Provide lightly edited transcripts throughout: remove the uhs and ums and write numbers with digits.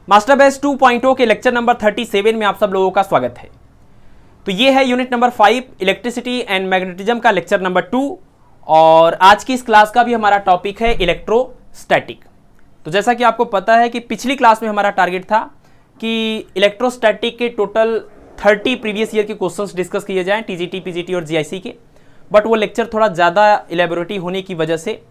Master base 2.0 के lecture number 37 में आप सब लोगों का स्वागत है। तो ये है unit number 5 electricity and magnetism का लेक्चर नंबर 2 और आज की इस क्लास का भी हमारा टॉपिक है इलेक्ट्रोस्टैटिक। तो जैसा कि आपको पता है कि पिछली क्लास में हमारा टारगेट था कि इलेक्ट्रोस्टैटिक के टोटल 30 प्रीवियस ईयर के क्वेश्चंस डिस्कस किए जाएं टीजीटी, पीजीटी और जीआईसी के, बट वो लेक्चर थोड़ा ज़्यादा इलेबोरेटिव होने की वजह से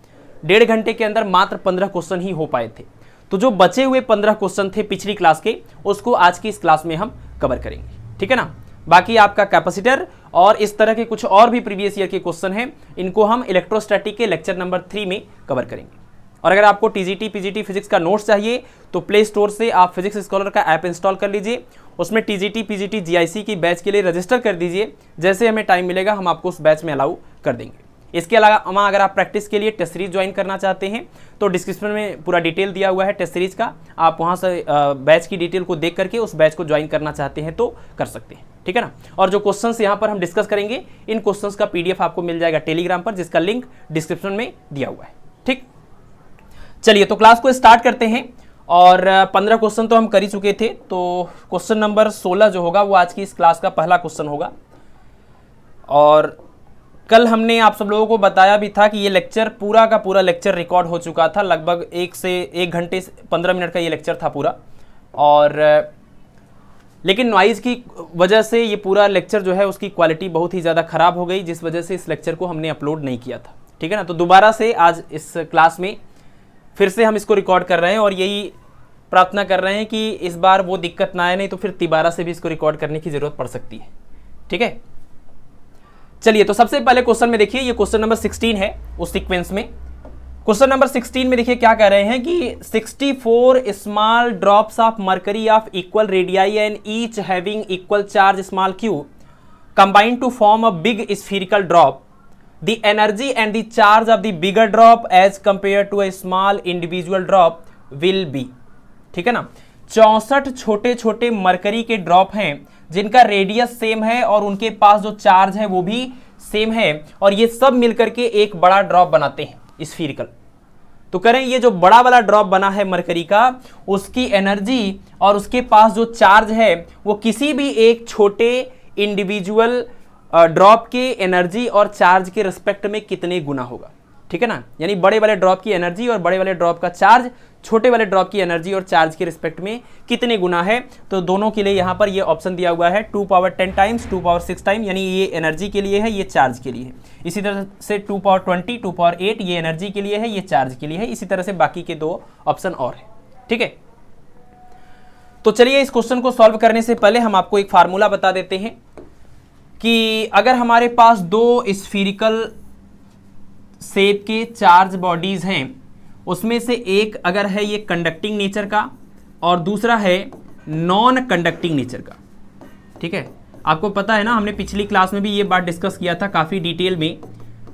1.5 घंटे के अंदर मात्र 15 क्वेश्चन ही हो पाए थे। तो जो बचे हुए 15 क्वेश्चन थे पिछली क्लास के, उसको आज की इस क्लास में हम कवर करेंगे, ठीक है ना। बाकी आपका कैपेसिटर और इस तरह के कुछ और भी प्रीवियस ईयर के क्वेश्चन हैं, इनको हम इलेक्ट्रोस्टैटिक के लेक्चर नंबर 3 में कवर करेंगे। और अगर आपको टीजीटी, पीजीटी फिजिक्स का नोट्स चाहिए तो प्ले स्टोर से आप फिजिक्स स्कॉलर का ऐप इंस्टॉल कर लीजिए, उसमें टीजीटी, पीजीटी, जीआईसी की बैच के लिए रजिस्टर कर दीजिए। जैसे हमें टाइम मिलेगा हम आपको उस बैच में अलाउ कर देंगे। इसके अलावा अगर आप प्रैक्टिस के लिए टेस्ट सीरीज ज्वाइन करना चाहते हैं तो डिस्क्रिप्शन में पूरा डिटेल दिया हुआ है टेस्ट सीरीज का, आप वहां से बैच की डिटेल को देख करके उस बैच को ज्वाइन करना चाहते हैं तो कर सकते हैं, ठीक है ना। और जो क्वेश्चंस यहाँ पर हम डिस्कस करेंगे, इन क्वेश्चंस का पीडीएफ आपको मिल जाएगा टेलीग्राम पर, जिसका लिंक डिस्क्रिप्शन में दिया हुआ है, ठीक। चलिए तो क्लास को स्टार्ट करते हैं। और 15 क्वेश्चन तो हम कर ही चुके थे, तो क्वेश्चन नंबर 16 जो होगा वो आज की इस क्लास का पहला क्वेश्चन होगा। और कल हमने आप सब लोगों को बताया भी था कि ये लेक्चर पूरा का पूरा लेक्चर रिकॉर्ड हो चुका था, लगभग 1 घंटे 15 मिनट का ये लेक्चर था पूरा। और लेकिन नॉइज़ की वजह से ये पूरा लेक्चर जो है उसकी क्वालिटी बहुत ही ज़्यादा ख़राब हो गई, जिस वजह से इस लेक्चर को हमने अपलोड नहीं किया था, ठीक है ना। तो दोबारा से आज इस क्लास में फिर से हम इसको रिकॉर्ड कर रहे हैं और यही प्रार्थना कर रहे हैं कि इस बार वो दिक्कत ना आए, नहीं तो फिर दोबारा से भी इसको रिकॉर्ड करने की ज़रूरत पड़ सकती है, ठीक है। चलिए तो सबसे पहले क्वेश्चन में देखिए, ये क्वेश्चन नंबर 16 है उस सीक्वेंस में। क्वेश्चन नंबर 16 में देखिए क्या कह रहे हैं कि 64 small drops of mercury of equal radii and each having equal charge small q combined to form a big spherical drop, the energy and the charge of the bigger drop as compare to a small individual drop will be, ठीक है ना। 64 छोटे छोटे mercury के drop हैं जिनका radius same है और उनके पास जो चार्ज है वो भी सेम है, और ये सब मिलकर के एक बड़ा ड्रॉप बनाते हैं स्फीरिकल। तो करें ये जो बड़ा वाला ड्रॉप बना है मरकरी का, उसकी एनर्जी और उसके पास जो चार्ज है वो किसी भी एक छोटे इंडिविजुअल ड्रॉप के एनर्जी और चार्ज के रिस्पेक्ट में कितने गुना होगा, ठीक है ना। यानी बड़े वाले ड्रॉप की एनर्जी और बड़े वाले ड्रॉप का चार्ज छोटे वाले ड्रॉप की एनर्जी और चार्ज के रिस्पेक्ट में कितने गुना है। तो दोनों के लिए यहाँ पर ये ऑप्शन दिया हुआ है 2 पावर 10 टाइम्स, 2 पावर 6 टाइम, यानी ये एनर्जी के लिए है, ये चार्ज के लिए है। इसी तरह से 2 पावर 20, 2 पावर 8 ये एनर्जी के लिए है, ये चार्ज के लिए है। इसी तरह से बाकी के 2 ऑप्शन और है, ठीक है। तो चलिए इस क्वेश्चन को सॉल्व करने से पहले हम आपको एक फार्मूला बता देते हैं कि अगर हमारे पास 2 स्फीरिकल शेप के चार्ज बॉडीज हैं, उसमें से एक अगर है ये कंडक्टिंग नेचर का और दूसरा है नॉन कंडक्टिंग नेचर का, ठीक है। आपको पता है ना, हमने पिछली क्लास में भी ये बात डिस्कस किया था काफ़ी डिटेल में,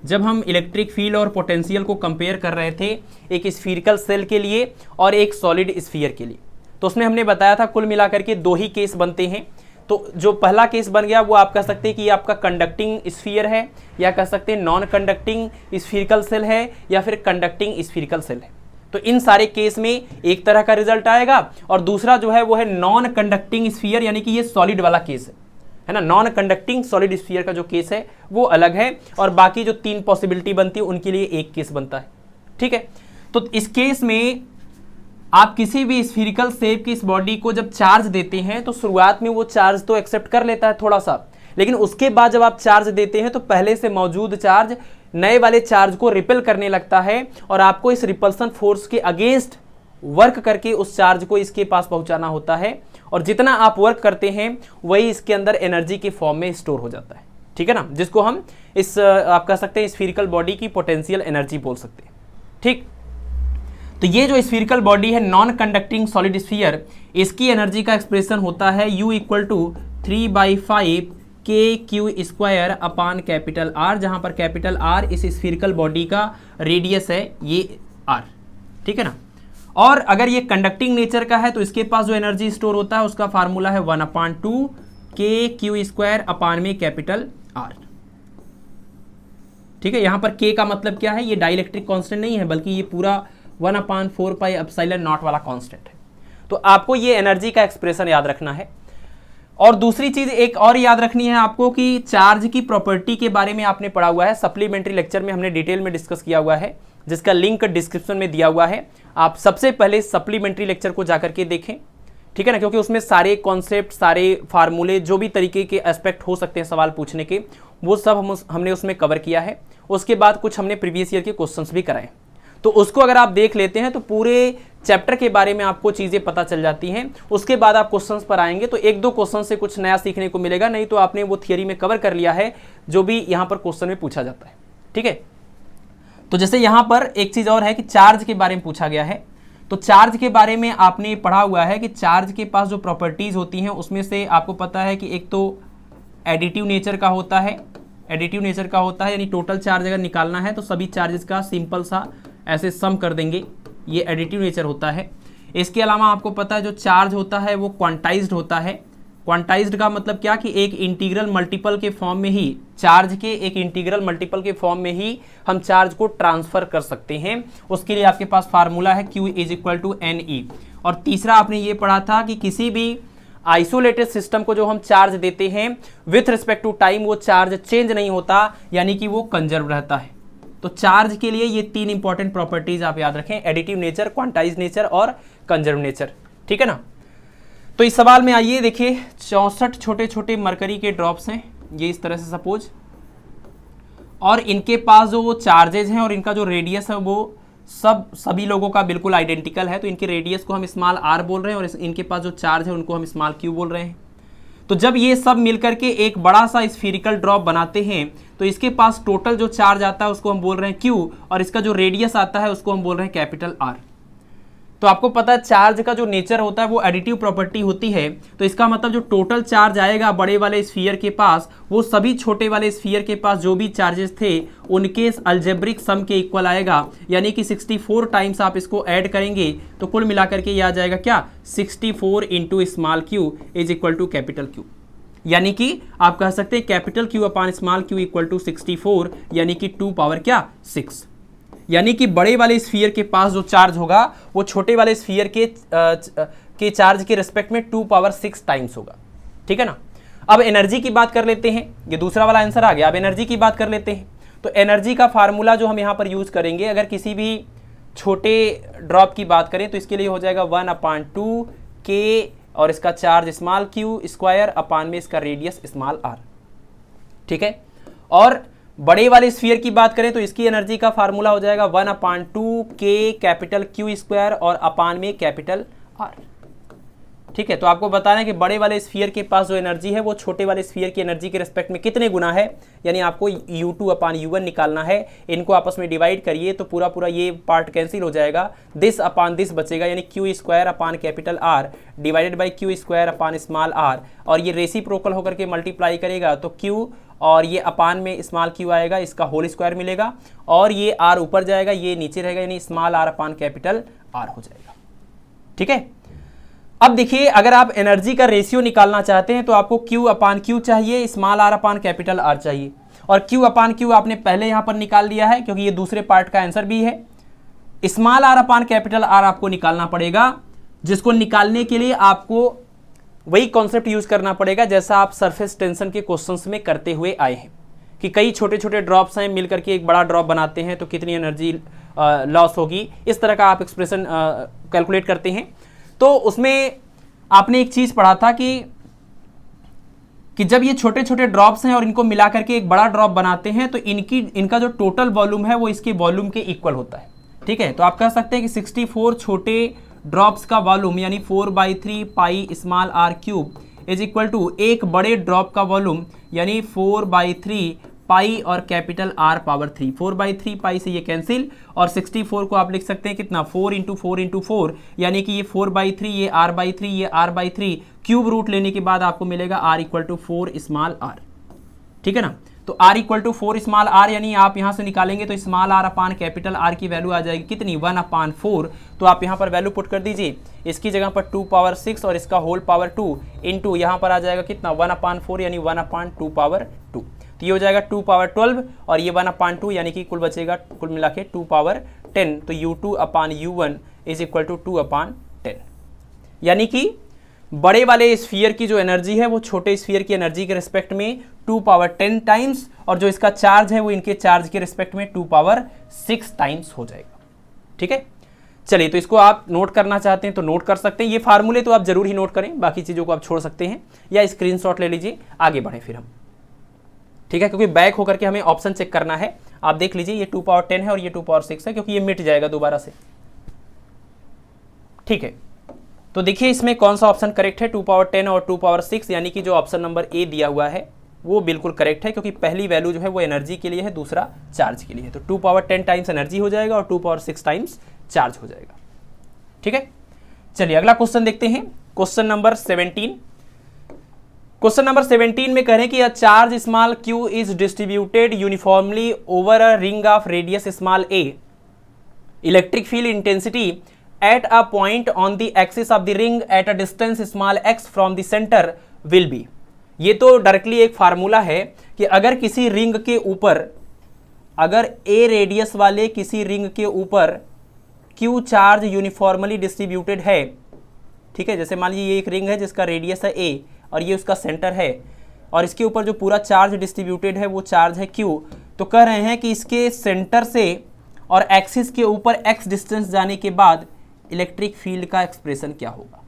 जब हम इलेक्ट्रिक फील्ड और पोटेंशियल को कंपेयर कर रहे थे एक स्फीरिकल सेल के लिए और एक सॉलिड स्फीयर के लिए। तो उसमें हमने बताया था कुल मिलाकर के 2 ही केस बनते हैं। तो जो पहला केस बन गया वो आप कह सकते हैं कि ये आपका कंडक्टिंग स्फीयर है, या कह सकते हैं नॉन कंडक्टिंग स्फीरिकल सेल है, या फिर कंडक्टिंग स्फीरिकल सेल है। तो इन सारे केस में एक तरह का रिजल्ट आएगा, और दूसरा जो है वो है नॉन कंडक्टिंग स्फीयर, यानी कि ये सॉलिड वाला केस है ना। नॉन कंडक्टिंग सॉलिड स्फीयर का जो केस है वो अलग है, और बाकी जो 3 पॉसिबिलिटी बनती है उनके लिए एक केस बनता है, ठीक है। तो इस केस में आप किसी भी स्फीरिकल शेप की इस बॉडी को जब चार्ज देते हैं तो शुरुआत में वो चार्ज तो एक्सेप्ट कर लेता है थोड़ा सा, लेकिन उसके बाद जब आप चार्ज देते हैं तो पहले से मौजूद चार्ज नए वाले चार्ज को रिपेल करने लगता है, और आपको इस रिपल्सन फोर्स के अगेंस्ट वर्क करके उस चार्ज को इसके पास पहुंचाना होता है, और जितना आप वर्क करते हैं वही इसके अंदर एनर्जी के फॉर्म में स्टोर हो जाता है, ठीक है ना, जिसको हम इस आप कह सकते हैं स्फीरिकल बॉडी की पोटेंशियल एनर्जी बोल सकते हैं, ठीक। तो ये जो स्फीरिकल बॉडी है नॉन कंडक्टिंग सॉलिड स्फीयर, इसकी एनर्जी का एक्सप्रेशन होता है U = 3/5 KQ² अपान कैपिटल R, जहां पर कैपिटल R इस स्फीरिकल बॉडी का रेडियस है, ये R, ठीक है ना। और अगर ये कंडक्टिंग नेचर का है तो इसके पास जो एनर्जी स्टोर होता है उसका फार्मूला है 1/2 KQ² अपान में कैपिटल R, ठीक है। यहां पर K का मतलब क्या है, ये डाइलेक्ट्रिक कांस्टेंट नहीं है, बल्कि ये पूरा 1/4 पाई एप्सिलॉन नॉट वाला कांस्टेंट है। तो आपको ये एनर्जी का एक्सप्रेशन याद रखना है। और दूसरी चीज एक और याद रखनी है आपको कि चार्ज की प्रॉपर्टी के बारे में आपने पढ़ा हुआ है, सप्लीमेंट्री लेक्चर में हमने डिटेल में डिस्कस किया हुआ है, जिसका लिंक डिस्क्रिप्शन में दिया हुआ है। आप सबसे पहले सप्लीमेंट्री लेक्चर को जाकर के देखें, ठीक है ना, क्योंकि उसमें सारे कॉन्सेप्ट, सारे फार्मूले, जो भी तरीके के एस्पेक्ट हो सकते हैं सवाल पूछने के, वो सब हमने उसमें कवर किया है। उसके बाद कुछ हमने प्रीवियस ईयर के क्वेश्चंस भी कराए, तो उसको अगर आप देख लेते हैं तो पूरे चैप्टर के बारे में आपको चीज़ें पता चल जाती हैं। उसके बाद आप क्वेश्चंस पर आएंगे तो एक दो क्वेश्चन से कुछ नया सीखने को मिलेगा, नहीं तो आपने वो थियरी में कवर कर लिया है जो भी यहाँ पर क्वेश्चन में पूछा जाता है, ठीक है। तो जैसे यहाँ पर एक चीज़ और है कि चार्ज के बारे में पूछा गया है, तो चार्ज के बारे में आपने पढ़ा हुआ है कि चार्ज के पास जो प्रॉपर्टीज़ होती हैं उसमें से आपको पता है कि एक तो एडिटिव नेचर का होता है, एडिटिव नेचर का होता है, यानी टोटल चार्ज अगर निकालना है तो सभी चार्जेस का सिंपल सा ऐसे सम कर देंगे, ये एडिटिव नेचर होता है। इसके अलावा आपको पता है जो चार्ज होता है वो क्वांटाइज्ड होता है। क्वांटाइज्ड का मतलब क्या कि एक इंटीग्रल मल्टीपल के फॉर्म में ही, चार्ज के एक इंटीग्रल मल्टीपल के फॉर्म में ही हम चार्ज को ट्रांसफर कर सकते हैं। उसके लिए आपके पास फार्मूला है Q = NE। और तीसरा आपने ये पढ़ा था कि किसी भी आइसोलेटेड सिस्टम को जो हम चार्ज देते हैं विथ रिस्पेक्ट टू टाइम, वो चार्ज चेंज नहीं होता, यानी कि वो कंजर्व रहता है। तो चार्ज के लिए ये तीन इंपॉर्टेंट प्रॉपर्टीज आप याद रखें, एडिटिव नेचर, क्वांटाइज नेचर और कंजर्व नेचर, ठीक है ना। तो इस सवाल में आइए देखिए, 64 छोटे छोटे मरकरी के ड्रॉप्स हैं, ये इस तरह से सपोज, और इनके पास जो वो चार्जेज हैं और इनका जो रेडियस है वो सभी लोगों का बिल्कुल आइडेंटिकल है। तो इनके रेडियस को हम स्मॉल r बोल रहे हैं और इनके पास जो चार्ज है उनको हम स्मॉल q बोल रहे हैं। तो जब ये सब मिलकर के एक बड़ा सा स्फीरिकल ड्रॉप बनाते हैं तो इसके पास टोटल जो चार्ज आता है उसको हम बोल रहे हैं Q, और इसका जो रेडियस आता है उसको हम बोल रहे हैं कैपिटल R। तो आपको पता है चार्ज का जो नेचर होता है वो एडिटिव प्रॉपर्टी होती है, तो इसका मतलब जो टोटल चार्ज आएगा बड़े वाले स्फीयर के पास, वो सभी छोटे वाले स्फीयर के पास जो भी चार्जेस थे उनके अलजेब्रिक सम के इक्वल आएगा, यानी कि 64 टाइम्स आप इसको ऐड करेंगे तो कुल मिलाकर के ये आ जाएगा क्या, 64 into small q is equal to capital Q। यानी कि आप कह सकते हैं capital Q upon small q equal to 64, यानी कि 2 पावर क्या 6। यानी कि बड़े वाले स्फीयर के पास जो चार्ज होगा वो छोटे वाले स्फीयर के चार्ज के रिस्पेक्ट में 2 पावर 6 टाइम्स होगा, ठीक है ना। अब एनर्जी की बात कर लेते हैं, ये दूसरा वाला आंसर आ गया। अब एनर्जी की बात कर लेते हैं, तो एनर्जी का फार्मूला जो हम यहाँ पर यूज करेंगे, अगर किसी भी छोटे ड्रॉप की बात करें तो इसके लिए हो जाएगा 1/2 K और इसका charge small q square upon में इसका रेडियस स्मॉल r, ठीक है। और बड़े वाले स्फीयर की बात करें तो इसकी एनर्जी का फार्मूला हो जाएगा 1/2 K कैपिटल Q स्क्वायर और अपान में कैपिटल R, ठीक है। तो आपको बताना है कि बड़े वाले स्फीयर के पास जो एनर्जी है वो छोटे वाले स्फीयर की एनर्जी के रिस्पेक्ट में कितने गुना है, यानी आपको U2/U1 निकालना है। इनको आपस में डिवाइड करिए तो पूरा पूरा ये पार्ट कैंसिल हो जाएगा, दिस अपान दिस बचेगा, यानी Q square upon capital R divided by Q square upon small r, और ये रेसिप्रोकल होकर के मल्टीप्लाई करेगा तो Q और ये अपान में स्मॉल q आएगा, इसका होल स्क्वायर मिलेगा, और ये r ऊपर जाएगा, ये नीचे रहेगा, यानी small r upon capital R हो जाएगा, ठीक है। अब देखिए, अगर आप एनर्जी का रेशियो निकालना चाहते हैं तो आपको Q/Q चाहिए, small r upon capital R चाहिए, और Q/Q आपने पहले यहां पर निकाल लिया है क्योंकि ये दूसरे पार्ट का आंसर भी है। Small r upon capital R आपको निकालना पड़ेगा, जिसको निकालने के लिए आपको वही कॉन्सेप्ट यूज करना पड़ेगा जैसा आप सरफेस टेंशन के क्वेश्चंस में करते हुए आए हैं कि कई छोटे छोटे ड्रॉप्स हैं मिलकर के एक बड़ा ड्रॉप बनाते हैं तो कितनी एनर्जी लॉस होगी, इस तरह का आप एक्सप्रेशन कैलकुलेट करते हैं। तो उसमें आपने एक चीज पढ़ा था कि जब ये छोटे छोटे ड्रॉप्स हैं और इनको मिला करके एक बड़ा ड्रॉप बनाते हैं तो इनका जो टोटल वॉल्यूम है वो इसके वॉल्यूम के इक्वल होता है, ठीक है। तो आप कह सकते हैं कि 64 छोटे ड्रॉप्स का वॉल्यूम यानी 4/3 pi small r cube is equal to एक बड़े ड्रॉप का वॉल्यूम यानी 4/3 पाई और कैपिटल R पावर 3। 4/3 पाई से ये कैंसिल, और 64 को आप लिख सकते हैं कितना, 4 इंटू 4 इंटू 4, यानी कि ये 4/3, ये R/3, ये R/3, क्यूब रूट लेने के बाद आपको मिलेगा R equal to 4 small r, ठीक है ना। तो R equal to 4 small r, यानी आप यहाँ से निकालेंगे तो small r upon capital R की वैल्यू आ जाएगी कितनी, 1/4। तो आप यहाँ पर वैल्यू पुट कर दीजिए, इसकी जगह पर 2 पावर 6 और इसका होल पावर 2 इंटू यहाँ पर आ जाएगा कितना, 1/4 यानी 1/2 पावर 2। तो ये हो जाएगा 2 पावर 12 और ये 1/2, यानी कि कुल बचेगा कुल मिला के 2 पावर 10। तो U2/U1 इज इक्वल टू 2/10। यानी कि बड़े वाले स्फीयर की जो एनर्जी है वो छोटे स्फीयर की एनर्जी के रिस्पेक्ट में 2 पावर 10 टाइम्स, और जो इसका चार्ज है वो इनके चार्ज के रिस्पेक्ट में 2 पावर 6 टाइम्स हो जाएगा। ठीक है, चलिए तो इसको आप नोट करना चाहते हैं तो नोट कर सकते हैं। ये फार्मूले तो आप जरूर ही नोट करें, बाकी चीज़ों को आप छोड़ सकते हैं या स्क्रीनशॉट ले लीजिए, आगे बढ़ें फिर हम। ठीक है, क्योंकि बैक होकर के हमें ऑप्शन चेक करना है। आप देख लीजिए ये 2 पावर 10 है और ये 2 पावर 6 है, क्योंकि ये मिट जाएगा दोबारा से। ठीक है, तो देखिए इसमें कौन सा ऑप्शन करेक्ट है, 2 पावर 10 और 2 पावर 6, यानी कि जो ऑप्शन नंबर ए दिया हुआ है वो बिल्कुल करेक्ट है, क्योंकि पहली वैल्यू जो है वो एनर्जी के लिए है, दूसरा चार्ज के लिए है। तो 2 पावर 10 टाइम्स एनर्जी हो जाएगा और 2 पावर 6 टाइम्स चार्ज हो जाएगा। ठीक है, चलिए अगला क्वेश्चन देखते हैं, क्वेश्चन नंबर 17। क्वेश्चन नंबर 17 में कह रहे हैं कि a charge small q is distributed uniformly over a ring of radius small a, electric field intensity at a point on the axis of the ring at a distance small x from the center will be। ये तो directly एक formula है कि अगर किसी ring के ऊपर, अगर a रेडियस वाले किसी रिंग के ऊपर q चार्ज यूनिफॉर्मली डिस्ट्रीब्यूटेड है, ठीक है, जैसे मान लीजिए ये एक रिंग है जिसका रेडियस है a और ये उसका सेंटर है, और इसके ऊपर जो पूरा चार्ज डिस्ट्रीब्यूटेड है वो चार्ज है q, तो कह रहे हैं कि इसके सेंटर से और एक्सिस के ऊपर x डिस्टेंस जाने के बाद इलेक्ट्रिक फील्ड का एक्सप्रेशन क्या होगा।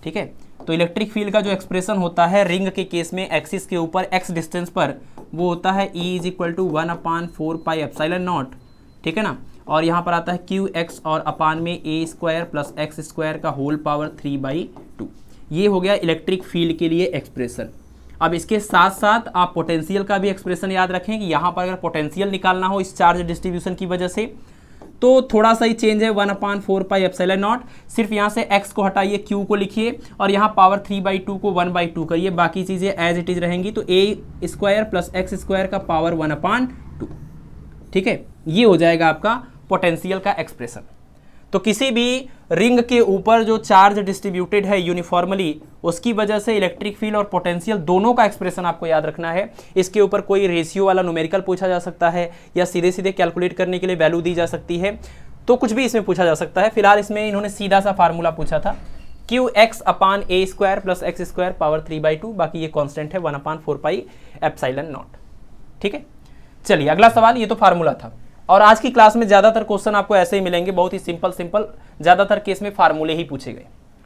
ठीक है, तो इलेक्ट्रिक फील्ड का जो एक्सप्रेशन होता है रिंग के केस में एक्सिस के ऊपर x डिस्टेंस पर, वो होता है E is equal to 1/4 pi epsilon naught. ठीक है ना, और यहाँ पर आता है QX और अपान में a square plus x square का होल पावर 3/2। ये हो गया इलेक्ट्रिक फील्ड के लिए एक्सप्रेशन। अब इसके साथ साथ आप पोटेंशियल का भी एक्सप्रेशन याद रखें कि यहाँ पर अगर पोटेंशियल निकालना हो इस चार्ज डिस्ट्रीब्यूशन की वजह से तो थोड़ा सा ही चेंज है, 1/4 पाई एप्सिलॉन नॉट। सिर्फ यहाँ से x को हटाइए, q को लिखिए और यहाँ पावर 3/2 को 1/2 करिए, बाकी चीज़ें एज इट इज रहेंगी। तो a square plus x square का पावर 1/2। ठीक है, ये हो जाएगा आपका पोटेंशियल का एक्सप्रेशन। तो किसी भी रिंग के ऊपर जो चार्ज डिस्ट्रीब्यूटेड है यूनिफॉर्मली, उसकी वजह से इलेक्ट्रिक फील्ड और पोटेंशियल दोनों का एक्सप्रेशन आपको याद रखना है। इसके ऊपर कोई रेशियो वाला न्यूमेरिकल पूछा जा सकता है या सीधे सीधे कैलकुलेट करने के लिए वैल्यू दी जा सकती है, तो कुछ भी इसमें पूछा जा सकता है। फिलहाल इसमें इन्होंने सीधा सा फार्मूला पूछा था, QX upon a square plus x square power 3/2, बाकी ये कॉन्स्टेंट है 1/4 पाई एप्सिलॉन नॉट। ठीक है, चलिए अगला सवाल, ये तो फार्मूला था। और आज की क्लास में ज़्यादातर क्वेश्चन आपको ऐसे ही मिलेंगे, बहुत ही सिंपल, ज़्यादातर केस में फार्मूले ही पूछे गए।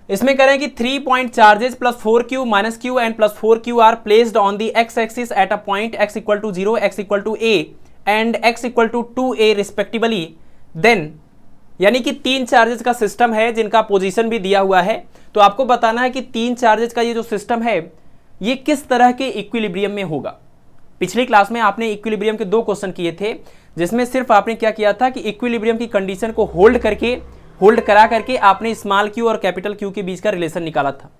इसमें कह रहे हैं कि 3 point charges plus 4q minus q and plus 4q are placed on the x axis at a point x equal to 0, x equal to a and x equal to 2a respectively. Then यानी कि 3 charges का system है जिनका position भी दिया हुआ है, तो आपको बताना है कि 3 चार्जेस का ये जो सिस्टम है ये किस तरह के इक्विलिब्रियम में होगा। पिछली क्लास में आपने इक्विलिब्रियम के 2 क्वेश्चन किए थे, जिसमें सिर्फ आपने क्या किया था कि इक्विलिब्रियम की कंडीशन को होल्ड करा करके आपने स्मॉल q और कैपिटल Q के बीच का रिलेशन निकाला था।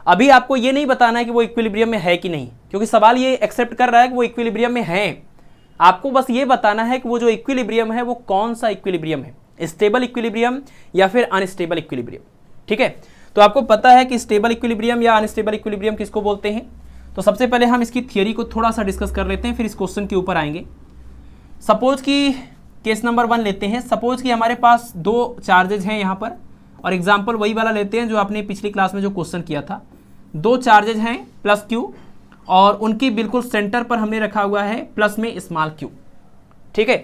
अभी आपको ये नहीं बताना है कि वो इक्विलिब्रियम में है कि नहीं, क्योंकि सवाल ये एक्सेप्ट कर रहा है कि वो इक्विलिब्रियम में है। आपको बस ये बताना है कि वो जो इक्विलिब्रियम है वो कौन सा इक्विलिब्रियम है, स्टेबल इक्विलिब्रियम या फिर अनस्टेबल इक्विलिब्रियम। ठीक है, तो आपको पता है कि स्टेबल इक्विलिब्रियम या अनस्टेबल इक्विलिब्रियम किसको बोलते हैं। तो सबसे पहले हम इसकी थियोरी को थोड़ा सा डिस्कस कर लेते हैं, फिर इस क्वेश्चन के ऊपर आएंगे। सपोज कि केस नंबर 1 लेते हैं। सपोज कि हमारे पास 2 चार्जेज हैं यहाँ पर, और एग्जाम्पल वही वाला लेते हैं जो आपने पिछली क्लास में जो क्वेश्चन किया था। 2 चार्जेज हैं प्लस q और उनकी बिल्कुल सेंटर पर हमने रखा हुआ है प्लस में स्मॉल q। ठीक है,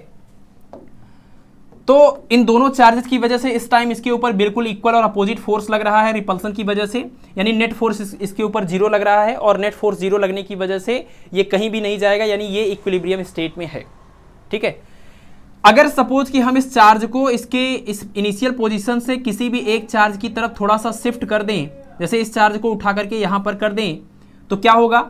तो इन दोनों चार्जेस की वजह से इस टाइम इसके ऊपर बिल्कुल इक्वल और अपोजिट फोर्स लग रहा है रिपल्सन की वजह से, यानी नेट फोर्स इसके ऊपर 0 लग रहा है, और नेट फोर्स 0 लगने की वजह से ये कहीं भी नहीं जाएगा, यानी ये इक्विलिब्रियम स्टेट में है। ठीक है, अगर सपोज कि हम इस चार्ज को इसके इस इनिशियल पोजीशन से किसी भी एक चार्ज की तरफ थोड़ा सा शिफ्ट कर दें, जैसे इस चार्ज को उठा करके यहाँ पर कर दें, तो क्या होगा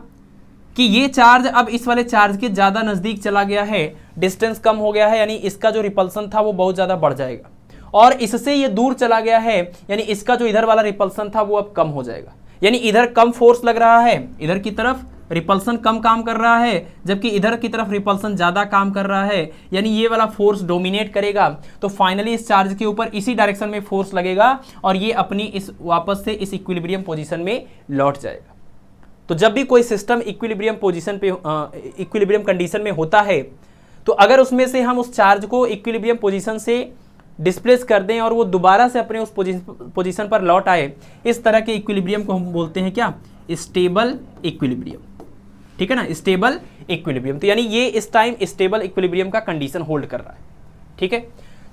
कि ये चार्ज अब इस वाले चार्ज के ज़्यादा नज़दीक चला गया है, डिस्टेंस कम हो गया है, यानी इसका जो रिपल्सन था वो बहुत ज़्यादा बढ़ जाएगा, और इससे ये दूर चला गया है, यानी इसका जो इधर वाला रिपल्सन था वो अब कम हो जाएगा। यानी इधर कम फोर्स लग रहा है, इधर की तरफ रिपल्सन कम काम कर रहा है, जबकि इधर की तरफ रिपल्सन ज़्यादा काम कर रहा है, यानी ये वाला फोर्स डोमिनेट करेगा। तो फाइनली इस चार्ज के ऊपर इसी डायरेक्शन में फोर्स लगेगा और ये अपनी इस वापस से इस इक्विलिब्रियम पोजीशन में लौट जाएगा। तो जब भी कोई सिस्टम इक्विलिब्रियम पोजीशन पे इक्विलिब्रियम कंडीशन में होता है, तो अगर उसमें से हम उस चार्ज को इक्विलिब्रियम पोजीशन से डिस्प्लेस कर दें और वो दोबारा से अपने उस पोजीशन पर लौट आए, इस तरह के इक्विलिब्रियम को हम बोलते हैं क्या? Stable equilibrium. ठीक है ना, स्टेबल इक्विलिब्रियम। तो यानी ये इस टाइम स्टेबल इक्विलिब्रियम का कंडीशन होल्ड कर रहा है। ठीक है,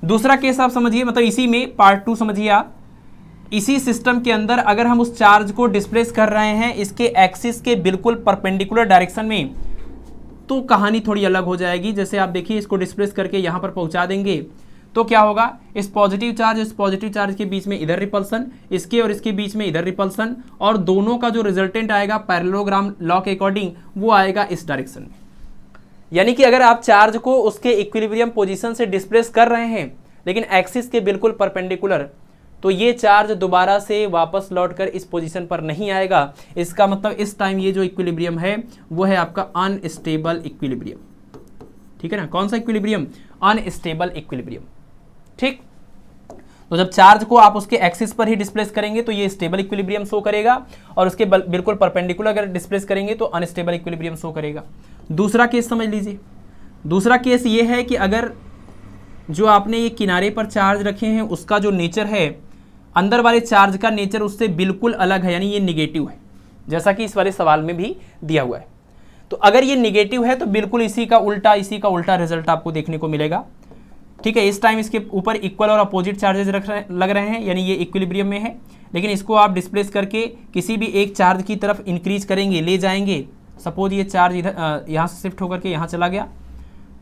दूसरा केस आप समझिए, मतलब इसी में पार्ट 2 समझिए आप। इसी सिस्टम के अंदर अगर हम उस चार्ज को डिस्प्लेस कर रहे हैं इसके एक्सिस के बिल्कुल परपेंडिकुलर डायरेक्शन में, तो कहानी थोड़ी अलग हो जाएगी। जैसे आप देखिए, इसको डिस्प्लेस करके यहाँ पर पहुँचा देंगे तो क्या होगा? इस पॉजिटिव चार्ज के बीच में इधर रिपल्सन, इसके और इसके बीच में इधर रिपल्सन, और दोनों का जो रिजल्टेंट आएगा पैरेललोग्राम लॉ के अकॉर्डिंग वो आएगा इस डायरेक्शन में। यानी कि अगर आप चार्ज को उसके इक्विलिब्रियम पोजीशन से डिस्प्लेस कर रहे हैं लेकिन एक्सिस के बिल्कुल परपेंडिकुलर, तो ये चार्ज दोबारा से वापस लौटकर इस पोजीशन पर नहीं आएगा। इसका मतलब इस टाइम ये जो इक्विलिब्रियम है वो है आपका अनस्टेबल इक्विलिब्रियम। ठीक है ना, कौन सा इक्विलिब्रियम? Unstable equilibrium. ठीक, तो जब चार्ज को आप उसके एक्सिस पर ही डिस्प्लेस करेंगे तो ये स्टेबल इक्विलिब्रियम शो करेगा, और उसके बिल्कुल परपेंडिकुलर अगर डिस्प्लेस करेंगे तो अनस्टेबल इक्विलिब्रियम शो करेगा। दूसरा केस समझ लीजिए। दूसरा केस ये है कि अगर जो आपने ये किनारे पर चार्ज रखे हैं उसका जो नेचर है, अंदर वाले चार्ज का नेचर उससे बिल्कुल अलग है, यानी ये निगेटिव है, जैसा कि इस वाले सवाल में भी दिया हुआ है। तो अगर ये निगेटिव है तो बिल्कुल इसी का उल्टा रिजल्ट आपको देखने को मिलेगा। ठीक है, इस टाइम इसके ऊपर इक्वल और अपोजिट चार्जेस लग रहे हैं, यानी ये इक्विलिब्रियम में है। लेकिन इसको आप डिस्प्लेस करके किसी भी एक चार्ज की तरफ इंक्रीज करेंगे, ले जाएंगे। सपोज ये चार्ज इधर यहाँ से शिफ्ट होकर के यहाँ चला गया।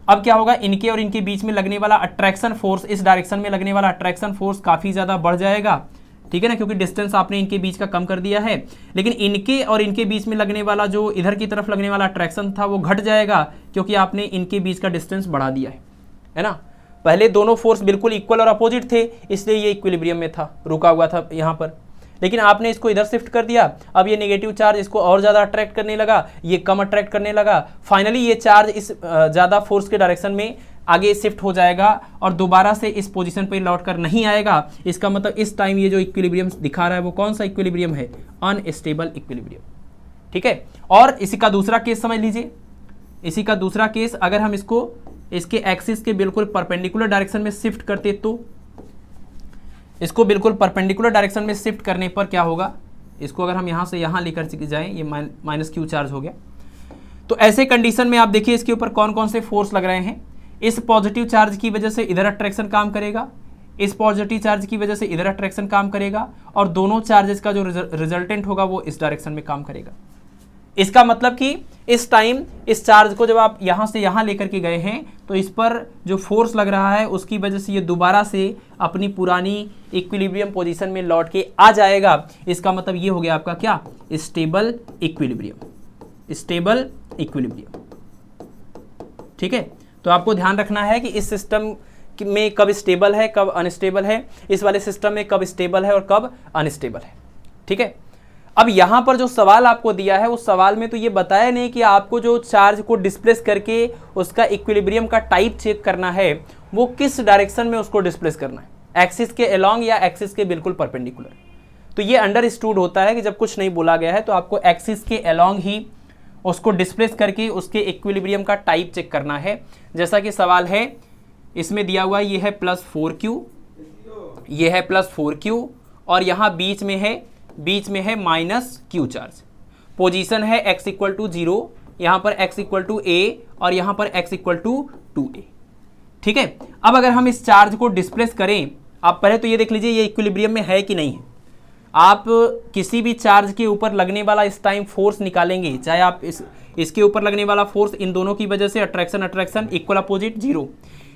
अब क्या होगा? इनके और इनके बीच में लगने वाला अट्रैक्शन फोर्स, इस डायरेक्शन में लगने वाला अट्रैक्शन फोर्स काफ़ी ज़्यादा बढ़ जाएगा। ठीक है ना, क्योंकि डिस्टेंस आपने इनके बीच का कम कर दिया है। लेकिन इनके और इनके बीच में लगने वाला जो इधर की तरफ लगने वाला अट्रैक्शन था वो घट जाएगा, क्योंकि आपने इनके बीच का डिस्टेंस बढ़ा दिया है ना। पहले दोनों फोर्स बिल्कुल इक्वल और अपोजिट थे, इसलिए ये इक्विलिब्रियम में था, रुका हुआ था यहाँ पर। लेकिन आपने इसको इधर शिफ्ट कर दिया, अब ये नेगेटिव चार्ज इसको और ज़्यादा अट्रैक्ट करने लगा, ये कम अट्रैक्ट करने लगा। फाइनली ये चार्ज इस ज़्यादा फोर्स के डायरेक्शन में आगे शिफ्ट हो जाएगा और दोबारा से इस पोजीशन पर लौट कर नहीं आएगा। इसका मतलब इस टाइम ये जो इक्विलिब्रियम दिखा रहा है वो कौन सा इक्विलिब्रियम है? Unstable equilibrium. ठीक है, और इसी का दूसरा केस समझ लीजिए। इसी का दूसरा केस, अगर हम इसको इसके एक्सिस के बिल्कुल परपेंडिकुलर डायरेक्शन में शिफ्ट करते, तो इसको बिल्कुल परपेंडिकुलर डायरेक्शन में शिफ्ट करने पर क्या होगा? इसको अगर हम यहाँ से यहाँ लेकर जाएं, ये माइनस क्यू चार्ज हो गया। तो ऐसे कंडीशन में आप देखिए इसके ऊपर कौन कौन से फोर्स लग रहे हैं। इस पॉजिटिव चार्ज की वजह से इधर अट्रैक्शन काम करेगा, इस पॉजिटिव चार्ज की वजह से इधर अट्रैक्शन काम करेगा, और दोनों चार्जेस का जो रिजल्टेंट होगा वो इस डायरेक्शन में काम करेगा। इसका मतलब कि इस टाइम इस चार्ज को जब आप यहाँ से यहाँ लेकर के गए हैं तो इस पर जो फोर्स लग रहा है उसकी वजह से ये दोबारा से अपनी पुरानी इक्विलिब्रियम पोजीशन में लौट के आ जाएगा। इसका मतलब ये हो गया आपका क्या? Stable equilibrium. Stable equilibrium. ठीक है, तो आपको ध्यान रखना है कि इस सिस्टम में कब स्टेबल है, कब अनस्टेबल है, इस वाले सिस्टम में कब स्टेबल है और कब अनस्टेबल है। ठीक है, अब यहाँ पर जो सवाल आपको दिया है उस सवाल में तो ये बताया नहीं कि आपको जो चार्ज को डिस्प्लेस करके उसका इक्विलिब्रियम का टाइप चेक करना है वो किस डायरेक्शन में उसको डिस्प्लेस करना है, एक्सिस के अलोंग या एक्सिस के बिल्कुल परपेंडिकुलर। तो ये अंडरस्टूड होता है कि जब कुछ नहीं बोला गया है तो आपको एक्सिस के अलोंग ही उसको डिस्प्लेस करके उसके इक्विलिब्रियम का टाइप चेक करना है। जैसा कि सवाल है इसमें दिया हुआ, ये है +4q, ये है +4q, और यहाँ बीच में है -q चार्ज। पोजीशन है x = 0, यहाँ पर x = a और यहाँ पर x = 2a। ठीक है, अब अगर हम इस चार्ज को डिस्प्लेस करें, आप पहले तो ये देख लीजिए ये इक्विलिब्रियम में है कि नहीं है। आप किसी भी चार्ज के ऊपर लगने वाला इस टाइम फोर्स निकालेंगे, चाहे आप इसके ऊपर लगने वाला फोर्स इन दोनों की वजह से अट्रैक्शन इक्वल अपोजिट 0,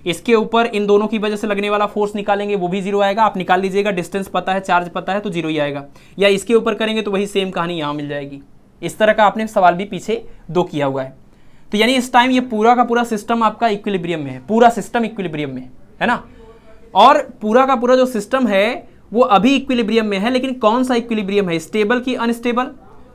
इसके ऊपर इन दोनों की वजह से लगने वाला फोर्स निकालेंगे वो भी 0 आएगा। आप निकाल लीजिएगा, डिस्टेंस पता है, चार्ज पता है तो 0 ही आएगा। या इसके ऊपर करेंगे तो वही सेम कहानी यहाँ मिल जाएगी। इस तरह का आपने सवाल भी पीछे 2 किया हुआ है। तो यानी इस टाइम ये पूरा का पूरा सिस्टम आपका इक्विलिब्रियम में है, पूरा सिस्टम इक्विलिब्रियम में है ना। और पूरा का पूरा जो सिस्टम है वो अभी इक्विलिब्रियम में है, लेकिन कौन सा इक्विलिब्रियम है, स्टेबल की अनस्टेबल?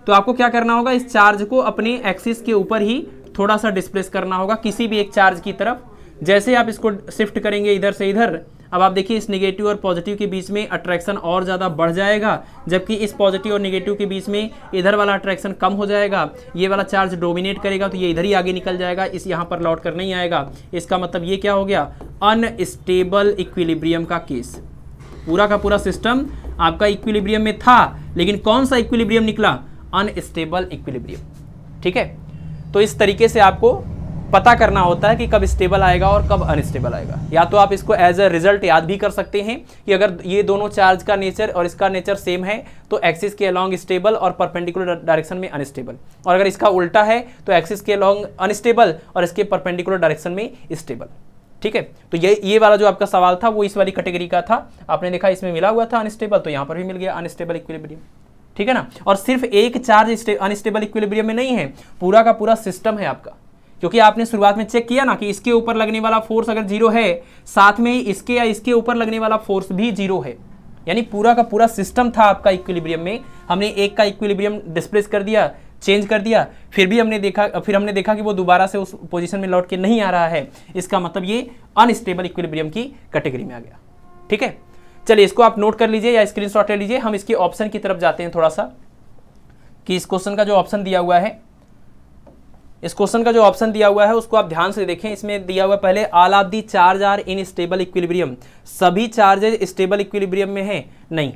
तो आपको क्या करना होगा, इस चार्ज को अपने एक्सिस के ऊपर ही थोड़ा सा डिस्प्लेस करना होगा किसी भी एक चार्ज की तरफ। जैसे आप इसको शिफ्ट करेंगे इधर से इधर, अब आप देखिए इस नेगेटिव और पॉजिटिव के बीच में अट्रैक्शन और ज़्यादा बढ़ जाएगा, जबकि इस पॉजिटिव और नेगेटिव के बीच में इधर वाला अट्रैक्शन कम हो जाएगा। ये वाला चार्ज डोमिनेट करेगा तो ये इधर ही आगे निकल जाएगा, इस यहाँ पर लौट कर नहीं आएगा। इसका मतलब ये क्या हो गया, अनस्टेबल इक्विलिब्रियम का केस। पूरा का पूरा सिस्टम आपका इक्विलिब्रियम में था, लेकिन कौन सा इक्विलिब्रियम निकला, अनस्टेबल इक्विलिब्रियम। ठीक है, तो इस तरीके से आपको पता करना होता है कि कब स्टेबल आएगा और कब अनस्टेबल आएगा। या तो आप इसको एज अ रिजल्ट याद भी कर सकते हैं कि अगर ये दोनों चार्ज का नेचर और इसका नेचर सेम है तो एक्सिस के अलोंग स्टेबल और परपेंडिकुलर डायरेक्शन में अनस्टेबल, और अगर इसका उल्टा है तो एक्सिस के अलोंग अनस्टेबल और इसके परपेंडिकुलर डायरेक्शन में स्टेबल। ठीक है, तो ये वाला जो आपका सवाल था वो इस वाली कैटेगरी का था। आपने देखा इसमें मिला हुआ था अनस्टेबल, तो यहाँ पर भी मिल गया अनस्टेबल इक्विलिब्रियम। ठीक है ना, और सिर्फ एक चार्ज अनस्टेबल इक्विलिब्रियम में नहीं है, पूरा का पूरा सिस्टम है आपका। क्योंकि आपने शुरुआत में चेक किया ना कि इसके ऊपर लगने वाला फोर्स अगर जीरो है, साथ में ही इसके या इसके ऊपर लगने वाला फोर्स भी जीरो है, यानी पूरा का पूरा सिस्टम था आपका इक्विलिब्रियम में। हमने एक का इक्विलिब्रियम डिस्प्लेस कर दिया, चेंज कर दिया, फिर हमने देखा कि वो दोबारा से उस पोजीशन में लौट के नहीं आ रहा है। इसका मतलब ये अनस्टेबल इक्विलिब्रियम की कैटेगरी में आ गया। ठीक है, चलिए इसको आप नोट कर लीजिए या स्क्रीनशॉट ले लीजिए। हम इसके ऑप्शन की तरफ जाते हैं थोड़ा सा, कि इस क्वेश्चन का जो ऑप्शन दिया हुआ है, इस क्वेश्चन का जो ऑप्शन दिया हुआ है उसको आप ध्यान से देखें। इसमें दिया हुआ पहले all of the charge are in stable equilibrium, सभी चार्जेज स्टेबल इक्विलिब्रियम में हैं, नहीं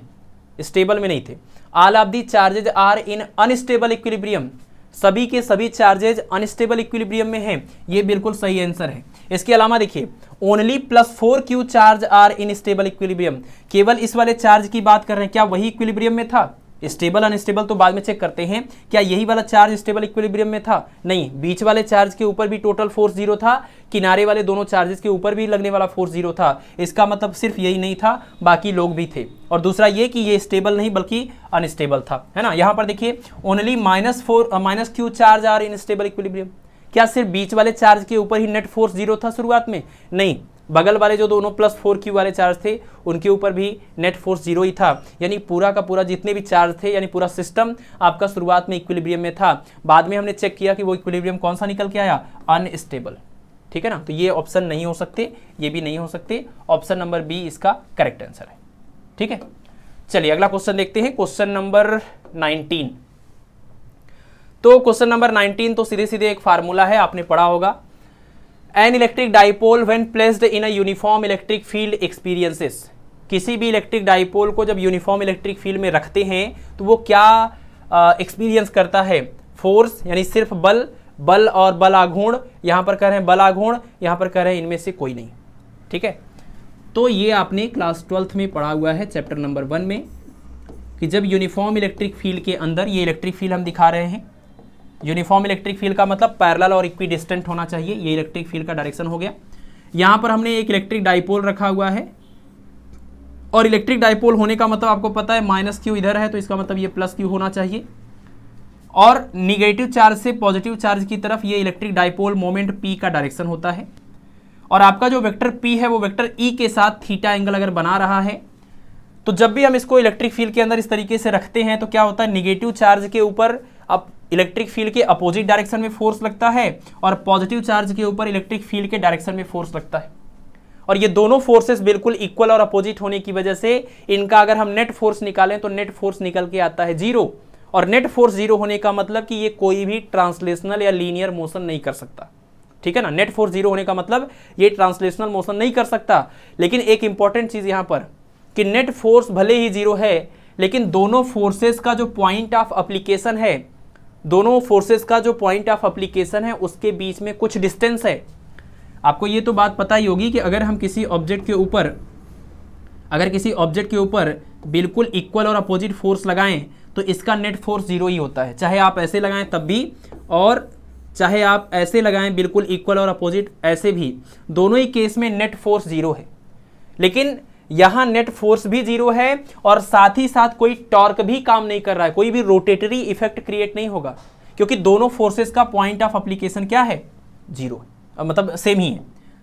स्टेबल में नहीं थे। All of the charges are in unstable equilibrium, सभी के सभी चार्जेज अनस्टेबल इक्विलिब्रियम में हैं, ये बिल्कुल सही आंसर है। इसके अलावा देखिए only +4q charge are in stable equilibrium, केवल इस वाले चार्ज की बात कर रहे हैं, क्या वही इक्विलिब्रियम में था? स्टेबल अनस्टेबल तो बाद में चेक करते हैं, क्या यही वाला चार्ज स्टेबल इक्विलिब्रियम में था? नहीं, बीच वाले चार्ज के ऊपर भी टोटल फोर्स जीरो था, किनारे वाले दोनों चार्जेस के ऊपर भी लगने वाला फोर्स जीरो था। इसका मतलब सिर्फ यही नहीं था, बाकी लोग भी थे। और दूसरा ये कि ये स्टेबल नहीं बल्कि अनस्टेबल था, है ना। यहाँ पर देखिए only -q charge are in stable equilibrium, क्या सिर्फ बीच वाले चार्ज के ऊपर ही नेट फोर्स जीरो था शुरुआत में? नहीं, बगल वाले जो दोनों +4q वाले चार्ज थे उनके ऊपर भी नेट फोर्स जीरो ही था। यानी पूरा का पूरा जितने भी चार्ज थे, यानी पूरा सिस्टम आपका शुरुआत में इक्विलिब्रियम में था। बाद में हमने चेक किया कि वो इक्विलिब्रियम कौन सा निकल के आया, अनस्टेबल। ठीक है ना, तो ये ऑप्शन नहीं हो सकते, ये भी नहीं हो सकते, ऑप्शन नंबर बी इसका करेक्ट आंसर है। ठीक है, चलिए अगला क्वेश्चन देखते हैं, क्वेश्चन नंबर 19। तो क्वेश्चन नंबर 19 तो सीधे सीधे एक फार्मूला है, आपने पढ़ा होगा। An electric dipole when placed in a uniform electric field experiences, किसी भी इलेक्ट्रिक डाइपोल को जब यूनिफॉर्म इलेक्ट्रिक फील्ड में रखते हैं तो वो क्या एक्सपीरियंस करता है? फोर्स, यानी सिर्फ बल और बल आघूर्ण, यहाँ पर कह रहे हैं बल आघूर्ण, यहाँ पर कह रहे हैं इनमें से कोई नहीं। ठीक है, तो ये आपने क्लास 12th में पढ़ा हुआ है चैप्टर नंबर 1 में, कि जब यूनिफॉर्म इलेक्ट्रिक फील्ड के अंदर, ये इलेक्ट्रिक फील्ड हम दिखा रहे हैं, यूनिफॉर्म इलेक्ट्रिक फील्ड का मतलब पैरेलल और इक्विडिस्टेंट होना चाहिए, ये इलेक्ट्रिक फील्ड का डायरेक्शन हो गया। यहाँ पर हमने एक इलेक्ट्रिक डाइपोल रखा हुआ है, और इलेक्ट्रिक डाइपोल होने का मतलब आपको पता है -q इधर है, तो इसका मतलब ये +q होना चाहिए। और निगेटिव चार्ज से पॉजिटिव चार्ज की तरफ ये इलेक्ट्रिक डाइपोल मोमेंट p का डायरेक्शन होता है। और आपका जो वेक्टर p है वो वेक्टर e के साथ थीटा एंगल अगर बना रहा है, तो जब भी हम इसको इलेक्ट्रिक फील्ड के अंदर इस तरीके से रखते हैं तो क्या होता है, निगेटिव चार्ज के ऊपर अब इलेक्ट्रिक फील्ड के अपोजिट डायरेक्शन में फोर्स लगता है, और पॉजिटिव चार्ज के ऊपर इलेक्ट्रिक फील्ड के डायरेक्शन में फोर्स लगता है। और ये दोनों फोर्सेस बिल्कुल इक्वल और अपोजिट होने की वजह से इनका अगर हम नेट फोर्स निकालें तो नेट फोर्स निकल के आता है जीरो। और नेट फोर्स जीरो होने का मतलब कि ये कोई भी ट्रांसलेशनल या लीनियर मोशन नहीं कर सकता। ठीक है ना, नेट फोर्स जीरो होने का मतलब ये ट्रांसलेशनल मोशन नहीं कर सकता। लेकिन एक इंपॉर्टेंट चीज यहाँ पर कि नेट फोर्स भले ही जीरो है, लेकिन दोनों फोर्सेस का जो पॉइंट ऑफ एप्लीकेशन है, दोनों फोर्सेस का जो पॉइंट ऑफ एप्लीकेशन है उसके बीच में कुछ डिस्टेंस है। आपको ये तो बात पता ही होगी कि अगर हम किसी ऑब्जेक्ट के ऊपर बिल्कुल इक्वल और अपोजिट फोर्स लगाएं तो इसका नेट फोर्स जीरो ही होता है, चाहे आप ऐसे लगाएं तब भी, और चाहे आप ऐसे लगाएं बिल्कुल इक्वल और अपोजिट ऐसे भी, दोनों ही केस में नेट फोर्स जीरो है। लेकिन यहाँ नेट फोर्स भी जीरो है और साथ ही साथ कोई टॉर्क भी काम नहीं कर रहा है, कोई भी रोटेटरी इफेक्ट क्रिएट नहीं होगा, क्योंकि दोनों फोर्सेस का पॉइंट ऑफ एप्लीकेशन क्या है, जीरो, मतलब सेम ही है।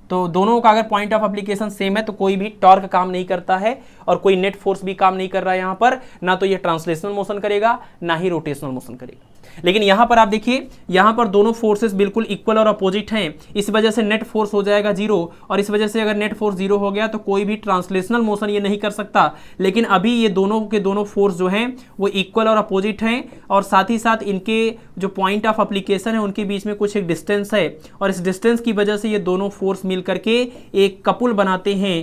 तो दोनों का अगर पॉइंट ऑफ एप्लीकेशन सेम है तो कोई भी टॉर्क काम नहीं करता है और कोई नेट फोर्स भी काम नहीं कर रहा है यहाँ पर, ना तो ये ट्रांसलेशनल मोशन करेगा ना ही रोटेशनल मोशन करेगा। लेकिन यहां पर आप देखिए, यहां पर दोनों फोर्सेस बिल्कुल इक्वल और अपोजिट हैं, इस वजह से नेट फोर्स हो जाएगा 0, और इस वजह से अगर नेट फोर्स 0 हो गया तो कोई भी ट्रांसलेशनल मोशन ये नहीं कर सकता। लेकिन अभी ये दोनों के दोनों फोर्स जो हैं वो इक्वल और अपोजिट हैं, और साथ ही साथ इनके जो पॉइंट ऑफ एप्लीकेशन है उनके बीच में कुछ एक डिस्टेंस है, और इस डिस्टेंस की वजह से ये दोनों फोर्स मिल करके एक कपुल बनाते हैं,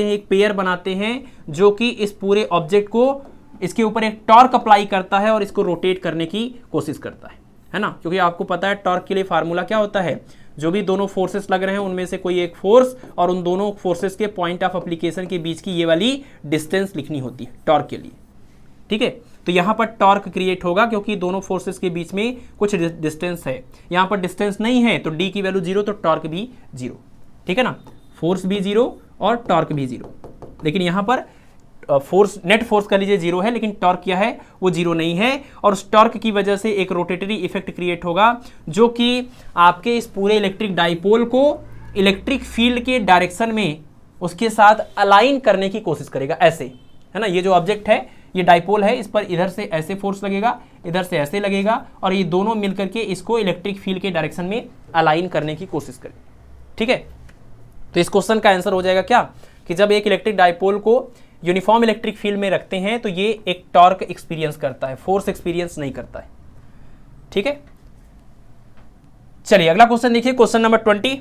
एक पेयर बनाते हैं, जो कि इस पूरे ऑब्जेक्ट को, इसके ऊपर एक टॉर्क अप्लाई करता है और इसको रोटेट करने की कोशिश करता है ना। क्योंकि आपको पता है टॉर्क के लिए फार्मूला क्या होता है, जो भी दोनों फोर्सेस लग रहे हैं उनमें से कोई एक फोर्स और उन दोनों फोर्सेस के पॉइंट ऑफ एप्लीकेशन के बीच की ये वाली डिस्टेंस लिखनी होती है टॉर्क के लिए, ठीक है। तो यहाँ पर टॉर्क क्रिएट होगा क्योंकि दोनों फोर्सेस के बीच में कुछ डिस्टेंस है। यहाँ पर डिस्टेंस नहीं है तो डी की वैल्यू 0, तो टॉर्क भी 0, ठीक है ना। फोर्स भी 0 और टॉर्क भी 0, लेकिन यहाँ पर फोर्स, नेट फोर्स कर लीजिए 0 है, लेकिन टॉर्क क्या है, वो 0 नहीं है। और उस टॉर्क की वजह से एक रोटेटरी इफेक्ट क्रिएट होगा, जो कि आपके इस पूरे इलेक्ट्रिक डाइपोल को इलेक्ट्रिक फील्ड के डायरेक्शन में उसके साथ अलाइन करने की कोशिश करेगा, ऐसे, है ना। ये जो ऑब्जेक्ट है, ये डाइपोल है, इस पर इधर से ऐसे फोर्स लगेगा, इधर से ऐसे लगेगा, और ये दोनों मिलकर के इसको इलेक्ट्रिक फील्ड के डायरेक्शन में अलाइन करने की कोशिश करेगा, ठीक है। तो इस क्वेश्चन का आंसर हो जाएगा क्या, कि जब एक इलेक्ट्रिक डाइपोल को यूनिफॉर्म इलेक्ट्रिक फील्ड में रखते हैं तो ये एक टॉर्क एक्सपीरियंस करता है, फोर्स एक्सपीरियंस नहीं करता है, ठीक है। चलिए अगला क्वेश्चन देखिए, क्वेश्चन नंबर 20।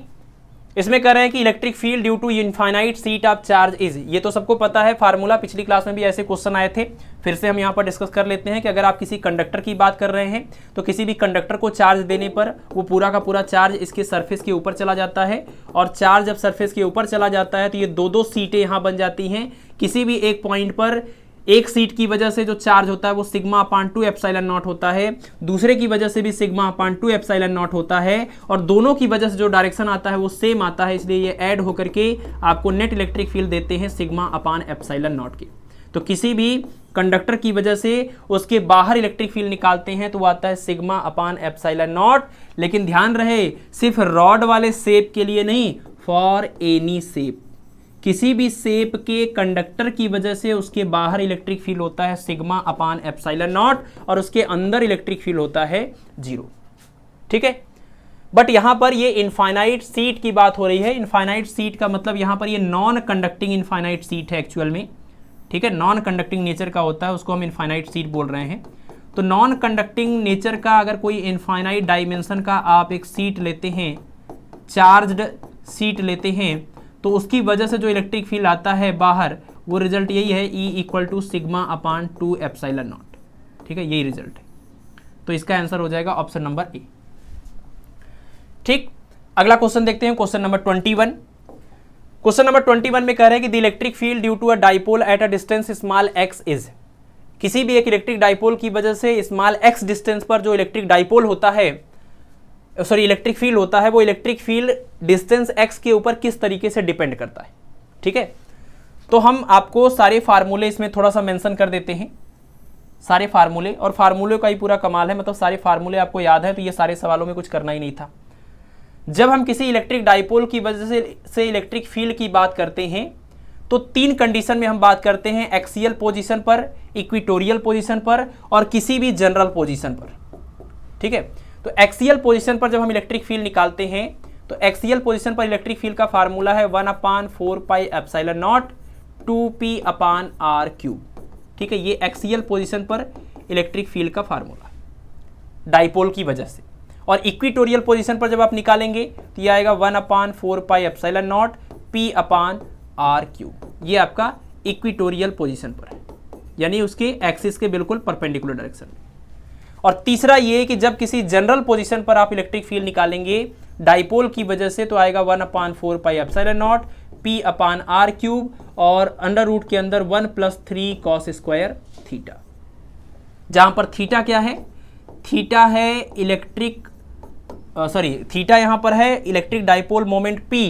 इसमें कह रहे हैं कि electric field due to infinite sheet of charge is, ये तो सबको पता है फार्मूला, पिछली क्लास में भी ऐसे क्वेश्चन आए थे, फिर से हम यहाँ पर डिस्कस कर लेते हैं कि अगर आप किसी कंडक्टर की बात कर रहे हैं तो किसी भी कंडक्टर को चार्ज देने पर वो पूरा का पूरा चार्ज इसके सरफेस के ऊपर चला जाता है, और चार्ज जब सरफेस के ऊपर चला जाता है तो ये दो सीटें यहाँ बन जाती हैं। किसी भी एक पॉइंट पर एक सीट की वजह से जो चार्ज होता है वो सिग्मा अपान 2 एप्सिलॉन नॉट होता है, दूसरे की वजह से भी सिग्मा अपान 2 एप्सिलॉन नॉट होता है, और दोनों की वजह से जो डायरेक्शन आता है वो सेम आता है, इसलिए ये ऐड होकर के आपको नेट इलेक्ट्रिक फील्ड देते हैं सिग्मा अपान एप्सिलॉन नॉट के। तो किसी भी कंडक्टर की वजह से उसके बाहर इलेक्ट्रिक फील्ड निकालते हैं तो वो आता है सिग्मा अपान एप्सिलॉन नॉट। लेकिन ध्यान रहे, सिर्फ रॉड वाले शेप के लिए नहीं, फॉर एनी शेप, किसी भी शेप के कंडक्टर की वजह से उसके बाहर इलेक्ट्रिक फील्ड होता है सिग्मा अपान एप्सिलॉन नॉट, और उसके अंदर इलेक्ट्रिक फील्ड होता है 0, ठीक है। बट यहां पर ये इनफाइनाइट सीट की बात हो रही है। इनफाइनाइट सीट का मतलब यहां पर ये नॉन कंडक्टिंग इनफाइनाइट सीट है एक्चुअल में, ठीक है। नॉन कंडक्टिंग नेचर का होता है, उसको हम इनफाइनाइट सीट बोल रहे हैं। तो नॉन कंडक्टिंग नेचर का अगर कोई इनफाइनाइट डायमेंशन का आप एक सीट लेते हैं, चार्ज्ड सीट लेते हैं, तो उसकी वजह से जो इलेक्ट्रिक फील्ड आता है बाहर, वो रिजल्ट यही है, E equal to sigma upon 2 epsilon naught, ठीक है, यही रिजल्ट है। तो इसका आंसर हो जाएगा ऑप्शन नंबर ए, ठीक। अगला क्वेश्चन देखते हैं, क्वेश्चन नंबर 21। क्वेश्चन नंबर 21 में कह रहे हैं कि the electric field due to a dipole at a distance small x is, किसी भी एक इलेक्ट्रिक डाइपोल की वजह से स्मॉल x डिस्टेंस पर जो इलेक्ट्रिक डाइपोल होता है, सॉरी इलेक्ट्रिक फील्ड होता है, वो इलेक्ट्रिक फील्ड डिस्टेंस x के ऊपर किस तरीके से डिपेंड करता है, ठीक है। तो हम आपको सारे फार्मूले इसमें थोड़ा सा मेंशन कर देते हैं, सारे फार्मूले, और फार्मूले का ही पूरा कमाल है, मतलब सारे फार्मूले आपको याद है तो ये सारे सवालों में कुछ करना ही नहीं था। जब हम किसी इलेक्ट्रिक डाइपोल की वजह से इलेक्ट्रिक फील्ड की बात करते हैं तो 3 कंडीशन में हम बात करते हैं, एक्सियल पोजीशन पर, इक्वेटोरियल पोजीशन पर, और किसी भी जनरल पोजीशन पर, ठीक है। तो एक्सियल पोजीशन पर जब हम इलेक्ट्रिक फील्ड निकालते हैं तो एक्सियल पोजीशन पर इलेक्ट्रिक फील्ड का फार्मूला है 1/4 पाई एप्सिलॉन नॉट 2p/r³, ठीक है। ये एक्सियल पोजीशन पर इलेक्ट्रिक फील्ड का फार्मूला डाइपोल की वजह से। और इक्वेटोरियल पोजीशन पर जब आप निकालेंगे तो ये आएगा 1/4 पाई एप्सिलॉन नॉट p/r³, ये आपका इक्वेटोरियल पोजीशन पर है, यानी उसके एक्सिस के बिल्कुल परपेंडिकुलर डायरेक्शन में। और तीसरा ये कि जब किसी जनरल पोजीशन पर आप इलेक्ट्रिक फील्ड निकालेंगे डाइपोल की वजह से तो आएगा 1/4 पाई एप्सिलॉन नॉट p/r³, और अंडर रूट के अंदर 1 + 3 cos स्क्वायर थीटा, जहां पर थीटा क्या है, थीटा है इलेक्ट्रिक, थीटा यहां पर है इलेक्ट्रिक डाइपोल मोमेंट p,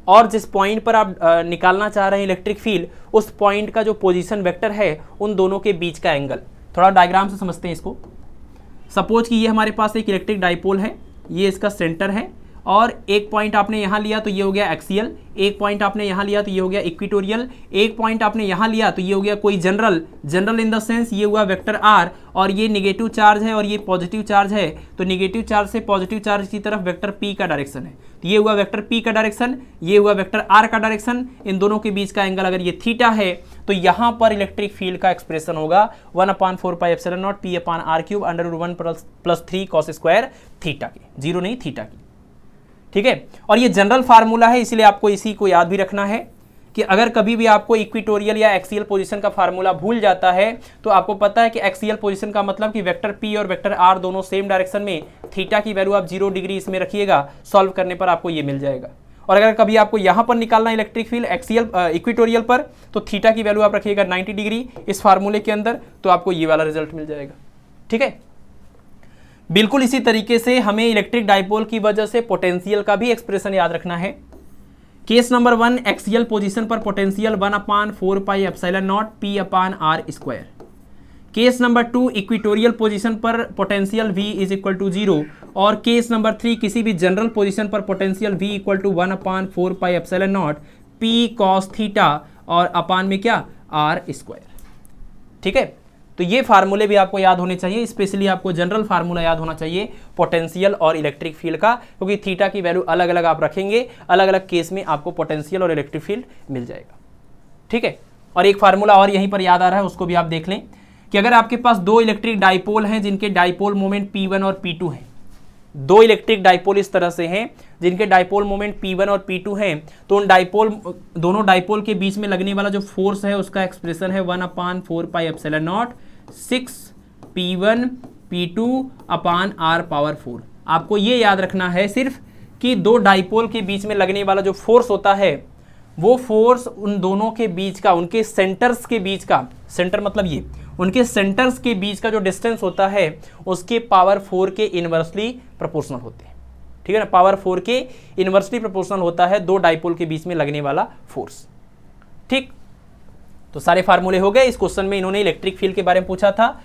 और जिस पॉइंट पर आप निकालना चाह रहे हैं इलेक्ट्रिक फील्ड, उस पॉइंट का जो पोजीशन वेक्टर है उन दोनों के बीच का एंगल। थोड़ा डायग्राम से समझते हैं इसको। सपोज कि ये हमारे पास एक इलेक्ट्रिक डाइपोल है, ये इसका सेंटर है, और एक पॉइंट आपने यहाँ लिया तो ये हो गया एक्सियल, एक पॉइंट आपने यहाँ लिया तो ये हो गया इक्विटोरियल, एक पॉइंट आपने यहाँ लिया तो ये हो गया कोई general, general in the sense ये हुआ वेक्टर आर, और ये निगेटिव चार्ज है और ये पॉजिटिव चार्ज है, तो निगेटिव चार्ज से पॉजिटिव चार्ज की तरफ वेक्टर पी का डायरेक्शन है, तो ये हुआ वेक्टर पी का डायरेक्शन, ये हुआ वेक्टर आर का डायरेक्शन, इन दोनों के बीच का एंगल अगर ये थीटा है तो यहाँ पर इलेक्ट्रिक फील्ड का एक्सप्रेशन होगा 1/4πε0 p/r³ √1 + 3 cos स्क्वायर थीटा की, जीरो नहीं थीटा की, ठीक है। और ये जनरल फार्मूला है, इसलिए आपको इसी को याद भी रखना है कि अगर कभी भी आपको इक्विटोरियल या एक्सियल पोजीशन का फार्मूला भूल जाता है तो आपको पता है कि एक्सियल पोजीशन का मतलब कि वेक्टर पी और वेक्टर आर दोनों सेम डायरेक्शन में, थीटा की वैल्यू आप 0 डिग्री इसमें रखिएगा, सॉल्व करने पर आपको ये मिल जाएगा। और अगर कभी आपको यहाँ पर निकालना इलेक्ट्रिक फील्ड एक्सियल इक्विटोरियल पर, तो थीटा की वैल्यू आप रखिएगा 90 डिग्री इस फार्मूले के अंदर, तो आपको ये वाला रिजल्ट मिल जाएगा, ठीक है। बिल्कुल इसी तरीके से हमें इलेक्ट्रिक डाइपोल की वजह से पोटेंशियल का भी एक्सप्रेशन याद रखना है। केस नंबर 1, एक्सियल पोजीशन पर potential 1/4πε0 p/r²। Case number 2, equatorial position पर पोटेंशियल V = 0, और केस नंबर 3, किसी भी जनरल पोजीशन पर potential V = 1/4πε0 p cos theta और अपान में क्या r², ठीक है। तो ये फार्मूले भी आपको याद होने चाहिए, स्पेशली आपको जनरल फार्मूला याद होना चाहिए पोटेंशियल और इलेक्ट्रिक फील्ड का, क्योंकि थीटा की वैल्यू अलग अलग आप रखेंगे, अलग अलग केस में आपको पोटेंशियल और इलेक्ट्रिक फील्ड मिल जाएगा, ठीक है। और एक फार्मूला और यहीं पर याद आ रहा है, उसको भी आप देख लें कि अगर आपके पास दो इलेक्ट्रिक डाइपोल हैं जिनके डाइपोल मोमेंट P1 और P2 हैं, दो इलेक्ट्रिक डाइपोल इस तरह से हैं जिनके डाइपोल मोमेंट P1 और P2 हैं, तो उन दोनों डाइपोल के बीच में लगने वाला जो फोर्स है उसका एक्सप्रेशन है 1/4πε0 6p1 p2/r⁴। आपको ये याद रखना है सिर्फ कि दो डाइपोल के बीच में लगने वाला जो फोर्स होता है वो फोर्स उन दोनों के बीच का, उनके सेंटर्स के बीच का, सेंटर मतलब ये उनके सेंटर्स के बीच का जो डिस्टेंस होता है उसके पावर 4 के इनवर्सली प्रोपोर्शनल होते हैं, ठीक है ना। पावर 4 के इनवर्सली प्रोपोर्शनल होता है दो डाइपोल के बीच में लगने वाला फोर्स, ठीक। तो सारे फार्मूले हो गए। इस क्वेश्चन में इन्होंने इलेक्ट्रिक फील्ड के बारे में पूछा था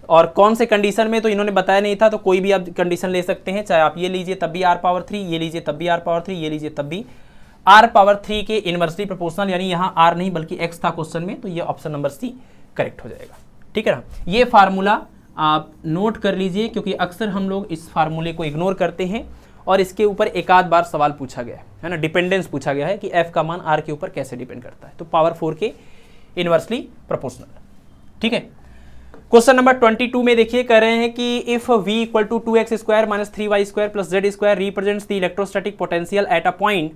और कौन से कंडीशन में तो इन्होंने बताया नहीं था, तो कोई भी आप कंडीशन ले सकते हैं, चाहे आप ये लीजिए तब भी r⁴, ये लीजिए तब भी r⁴, ये लीजिए तब भी r⁴ के इनवर्सली प्रोपोर्शनल, यानी यहाँ r नहीं बल्कि x था क्वेश्चन में, तो ये ऑप्शन नंबर सी करेक्ट हो जाएगा, ठीक है ना। ये फार्मूला आप नोट कर लीजिए क्योंकि अक्सर हम लोग इस फार्मूले को इग्नोर करते हैं और इसके ऊपर एक आध बार सवाल पूछा गया है ना, डिपेंडेंस पूछा गया है कि f का मान r के ऊपर कैसे डिपेंड करता है, तो पावर 4 के इनवर्सली प्रोपोर्शनल, ठीक है। क्वेश्चन नंबर 22 में देखिए कह रहे हैं कि if v = 2x² - 3y² + z² represents the electrostatic potential at a point,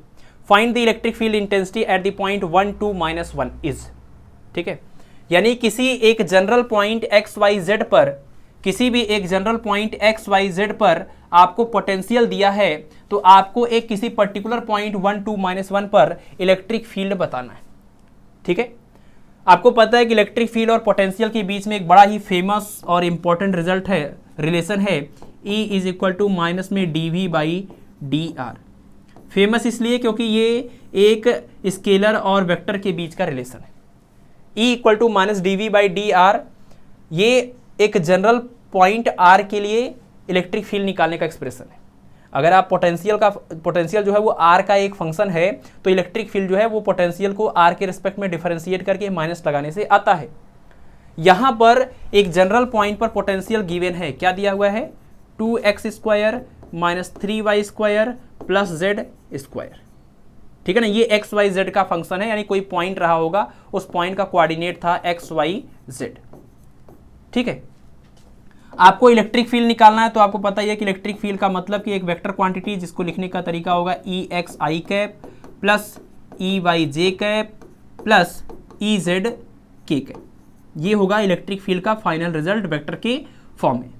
find the electric field intensity at the point 1, 2, -1 is, ठीक है। यानी किसी एक जनरल पॉइंट XYZ पर, किसी भी एक जनरल पॉइंट XYZ पर आपको पोटेंशियल दिया है, तो आपको एक किसी पर्टिकुलर पॉइंट 1, 2, -1 पर इलेक्ट्रिक फील्ड बताना है, ठीक है। आपको पता है कि इलेक्ट्रिक फील्ड और पोटेंशियल के बीच में एक बड़ा ही फेमस और इंपॉर्टेंट रिजल्ट है, रिलेशन है, E = में dV/dr। फेमस इसलिए क्योंकि ये एक स्केलर और वेक्टर के बीच का रिलेशन है। E = dV/dr, ये एक जनरल पॉइंट r के लिए इलेक्ट्रिक फील्ड निकालने का एक्सप्रेशन है। अगर आप पोटेंशियल जो है वो r का एक फंक्शन है, तो इलेक्ट्रिक फील्ड जो है वो पोटेंशियल को r के रिस्पेक्ट में डिफरेंशिएट करके माइनस लगाने से आता है। यहाँ पर एक जनरल पॉइंट पर पोटेंशियल गिवन है, क्या दिया हुआ है, 2x² - 3y² + z², ठीक है ना। ये XYZ का फंक्शन है, यानी कोई पॉइंट रहा होगा, उस पॉइंट का कोऑर्डिनेट था XYZ, ठीक है। आपको इलेक्ट्रिक फील्ड निकालना है, तो आपको पता ही है कि इलेक्ट्रिक फील्ड का मतलब कि एक वेक्टर क्वांटिटी जिसको लिखने का तरीका होगा EXi + EYJ + EZk, ये होगा इलेक्ट्रिक फील्ड का फाइनल रिजल्ट वेक्टर के फॉर्म में।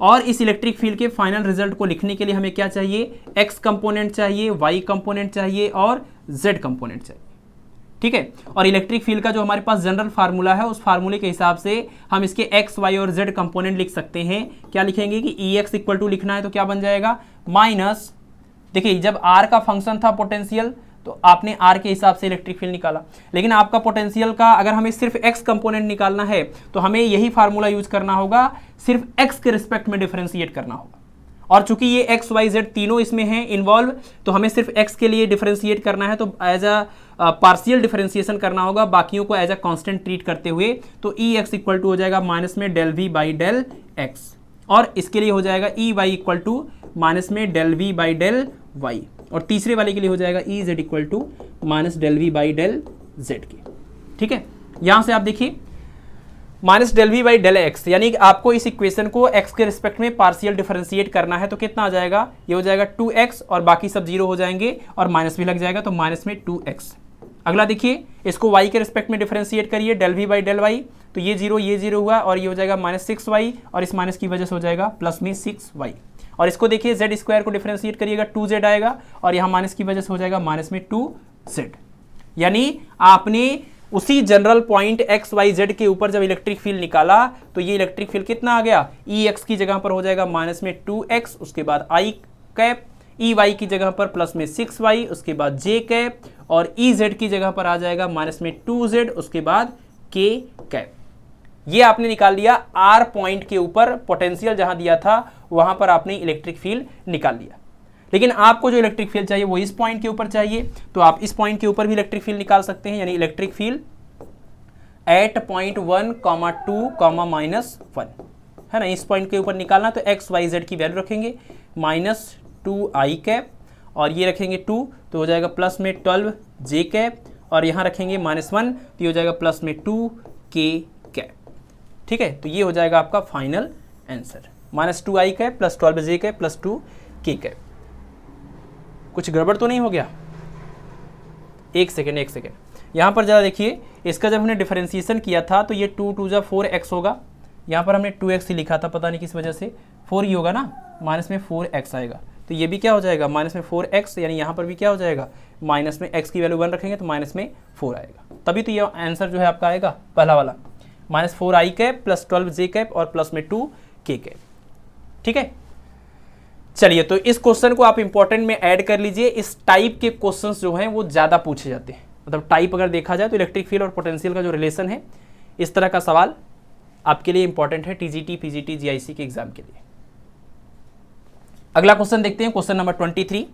और इस इलेक्ट्रिक फील्ड के फाइनल रिजल्ट को लिखने के लिए हमें क्या चाहिए, x कंपोनेंट चाहिए, y कंपोनेंट चाहिए और z कंपोनेंट चाहिए, ठीक है। और इलेक्ट्रिक फील्ड का जो हमारे पास जनरल फार्मूला है, उस फार्मूले के हिसाब से हम इसके x, y और z कंपोनेंट लिख सकते हैं। क्या लिखेंगे कि Ex = लिखना है तो क्या बन जाएगा, माइनस, देखिए जब r का फंक्शन था पोटेंशियल तो आपने r के हिसाब से इलेक्ट्रिक फील्ड निकाला, लेकिन आपका पोटेंशियल का अगर हमें सिर्फ x कंपोनेंट निकालना है तो हमें यही फार्मूला यूज करना होगा, सिर्फ x के रिस्पेक्ट में डिफरेंशिएट करना होगा। और चूंकि ये एक्स वाई जेड तीनों इसमें हैं इन्वॉल्व, तो हमें सिर्फ एक्स के लिए डिफरेंशिएट करना है, तो एज अ पार्शियल डिफरेंशिएशन करना होगा, बाकियों को एज अ कांस्टेंट ट्रीट करते हुए। तो ई एक्स इक्वल टू हो जाएगा माइनस में del V by del X, और इसके लिए हो जाएगा E Y equal to minus में del V by del Y, और तीसरे वाले के लिए हो जाएगा E Z equal to minus del V by del Z के। ठीक है, यहां से आप देखिए minus del V by del X, यानी कि आपको इस इक्वेशन को एक्स के रिस्पेक्ट में पार्शियल डिफरेंशिएट करना है, तो कितना आ जाएगा, ये हो जाएगा 2x और बाकी सब जीरो हो जाएंगे और माइनस भी लग जाएगा, तो माइनस में 2x। अगला देखिए, इसको y के रिस्पेक्ट में डिफरेंशिएट करिए, del V by del Y, तो ये जीरो हुआ और ये हो जाएगा माइनस 6y, और इस माइनस की वजह से हो जाएगा प्लस में 6y। और इसको देखिए z स्क्वायर को डिफरेंशिएट करिएगा, 2z आएगा, और यहाँ माइनस की वजह से हो जाएगा माइनस में 2z। यानी आपने उसी general point X Y Z के ऊपर जब इलेक्ट्रिक फील्ड निकाला, तो ये इलेक्ट्रिक फील्ड कितना आ गया, ई एक्स की जगह पर हो जाएगा माइनस में 2x, उसके बाद आई कैप, ई वाई की जगह पर प्लस में 6y, उसके बाद जे कैप, और ई जेड की जगह पर आ जाएगा माइनस में 2z, उसके बाद के कैप। ये आपने निकाल लिया आर पॉइंट के ऊपर, पोटेंशियल जहां दिया था वहां पर आपने इलेक्ट्रिक फील्ड निकाल लिया। लेकिन आपको जो इलेक्ट्रिक फील्ड चाहिए वो इस पॉइंट के ऊपर चाहिए, तो आप इस पॉइंट के ऊपर भी इलेक्ट्रिक फील्ड निकाल सकते हैं, यानी इलेक्ट्रिक फील्ड एट पॉइंट 1, 2, -1 है ना, इस पॉइंट के ऊपर निकालना। तो एक्स वाई जेड की वैल्यू रखेंगे माइनस 2i कैप, और ये रखेंगे 2, तो हो जाएगा प्लस में 12 जे कैप, और यहाँ रखेंगे -1, तो ये हो जाएगा प्लस में 2 के कैप। ठीक है, तो ये हो जाएगा आपका final answer, minus 2i cap plus 12 जे कैप प्लस 2 के कैप। कुछ गड़बड़ तो नहीं हो गया? एक सेकेंड, यहाँ पर ज़रा देखिए, इसका जब हमने डिफरेंशिएशन किया था तो ये 2 2 जा 4x होगा, यहाँ पर हमने 2x ही लिखा था, पता नहीं किस वजह से, 4 ही होगा ना, माइनस में 4x आएगा, तो ये भी क्या हो जाएगा माइनस में 4x, यानी यहाँ पर भी क्या हो जाएगा, माइनस में x की वैल्यू 1 रखेंगे तो माइनस में 4 आएगा, तभी तो ये आंसर जो है आपका आएगा पहला वाला, माइनस 4i कैप प्लस 12 जे कैप और प्लस में 2 के कैप। ठीक है, चलिए, तो इस क्वेश्चन को आप इंपॉर्टेंट में ऐड कर लीजिए। इस टाइप के क्वेश्चंस जो हैं वो ज़्यादा पूछे जाते हैं, मतलब टाइप अगर देखा जाए तो इलेक्ट्रिक फील्ड और पोटेंशियल का जो रिलेशन है, इस तरह का सवाल आपके लिए इंपॉर्टेंट है टीजीटी, पीजीटी, जीआईसी के एग्जाम के लिए। अगला क्वेश्चन देखते हैं, क्वेश्चन नंबर 23।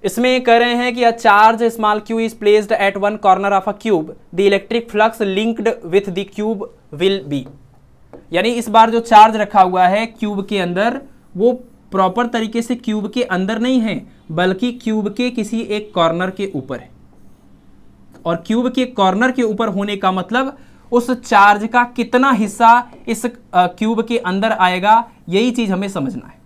इसमें कह रहे हैं कि a charge small Q is placed at one corner of a cube, the electric flux linked with the cube will be. यानी इस बार जो चार्ज रखा हुआ है क्यूब के अंदर, वो प्रॉपर तरीके से क्यूब के अंदर नहीं है, बल्कि क्यूब के किसी एक कॉर्नर के ऊपर है। और क्यूब के कॉर्नर के ऊपर होने का मतलब उस चार्ज का कितना हिस्सा इस क्यूब के अंदर आएगा, यही चीज हमें समझना है।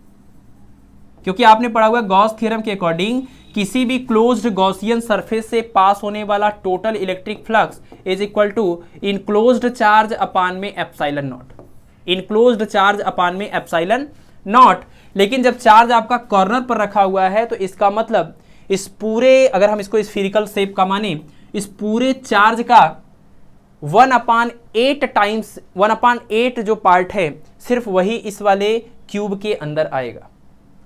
क्योंकि आपने पढ़ा हुआ गॉस थ्योरम के अकॉर्डिंग किसी भी क्लोज्ड गॉसियन सरफेस से पास होने वाला total electric flux is equal to enclosed charge upon में epsilon naught, enclosed charge upon में एप्सिलॉन नॉट। लेकिन जब चार्ज आपका कॉर्नर पर रखा हुआ है तो इसका मतलब इस पूरे, अगर हम इसको स्फीरिकल शेप का माने, इस पूरे चार्ज का 1/8 टाइम्स 1/8 जो पार्ट है सिर्फ वही इस वाले क्यूब के अंदर आएगा।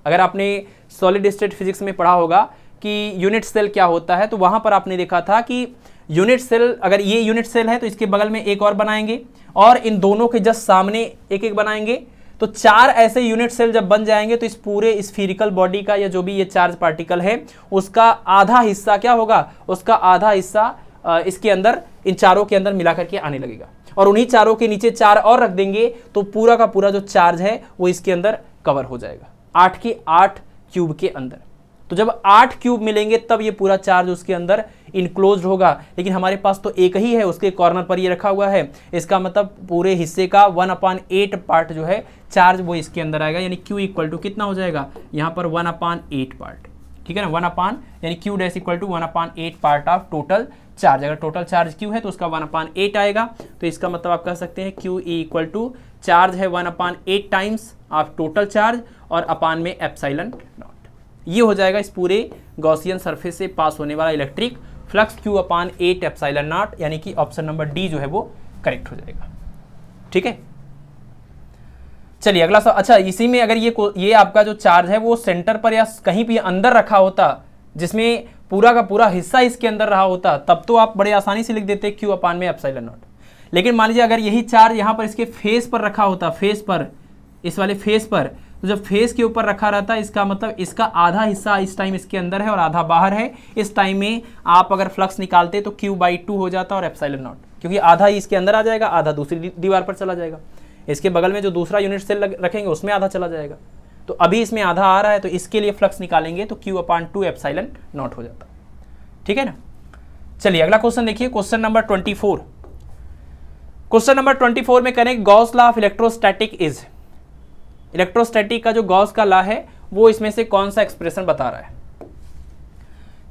अगर आपने सॉलिड स्टेट फिजिक्स में पढ़ा होगा कि यूनिट सेल क्या होता है, तो वहां पर आपने देखा था कि यूनिट सेल, अगर ये यूनिट सेल है तो इसके बगल में एक और बनाएंगे और इन दोनों के जस्ट सामने एक एक बनाएंगे। तो 4 ऐसे यूनिट सेल जब बन जाएंगे तो इस पूरे स्फीरिकल बॉडी का या जो भी ये चार्ज पार्टिकल है उसका आधा हिस्सा क्या होगा, उसका आधा हिस्सा इसके अंदर, इन चारों के अंदर मिला करके आने लगेगा। और उन्हीं चारों के नीचे 4 और रख देंगे तो पूरा का पूरा जो चार्ज है वो इसके अंदर कवर हो जाएगा 8 के 8 क्यूब के अंदर। तो जब 8 क्यूब मिलेंगे तब ये पूरा चार्ज उसके अंदर इनक्लोज्ड होगा। लेकिन हमारे पास तो एक ही है, उसके कॉर्नर पर ये रखा हुआ है, इसका मतलब पूरे हिस्से का 1/8 पार्ट जो है चार्ज वो इसके अंदर आएगा। यानी Q इक्वल टू कितना हो जाएगा यहाँ पर 1/8 पार्ट, ठीक है ना, 1 यानी Q dash equal to 1/8 part of total charge. अगर टोटल चार्ज Q है तो उसका 1/8 आएगा। तो इसका मतलब आप कह सकते हैं Q इक्वल टू चार्ज है 1/8 टाइम्स ऑफ टोटल चार्ज और अपान में एप्सिलॉन नॉट। ये हो जाएगा इस पूरे गॉसियन सरफेस से पास होने वाला electric flux Q/8 epsilon not, यानी कि ऑप्शन नंबर डी जो है वो करेक्ट हो जाएगा। ठीक है, चलिए अगला सवाल। अच्छा, इसी में अगर ये आपका जो चार्ज है वो सेंटर पर या कहीं भी अंदर रखा होता, जिसमें पूरा का पूरा हिस्सा इसके अंदर रहा होता, तब तो आप बड़े आसानी से लिख देते Q/में एप्सिलॉन नॉट। लेकिन मान लीजिए अगर यही चार्ज यहाँ पर इसके फेस पर रखा होता, फेस पर, इस वाले फेस पर, तो जब फेस के ऊपर रखा रहता है इसका मतलब इसका आधा हिस्सा इस टाइम इसके अंदर है और आधा बाहर है। इस टाइम में आप अगर फ्लक्स निकालते तो Q/2 हो जाता और एप्सिलॉन नॉट, क्योंकि आधा ही इसके अंदर आ जाएगा, आधा दूसरी दीवार पर चला जाएगा। इसके बगल में जो दूसरा यूनिट सेल रखेंगे उसमें आधा चला जाएगा। तो अभी इसमें आधा आ रहा है तो इसके लिए फ्लक्स निकालेंगे तो Q/2 एप्सिलॉन नॉट हो जाता। ठीक है ना। चलिए अगला क्वेश्चन देखिए, क्वेश्चन नंबर 24। क्वेश्चन नंबर 24 में करें Gauss law of electrostatic is. Electrostatic का जो गॉस का लॉ है वो इसमें से कौन सा एक्सप्रेशन बता रहा है।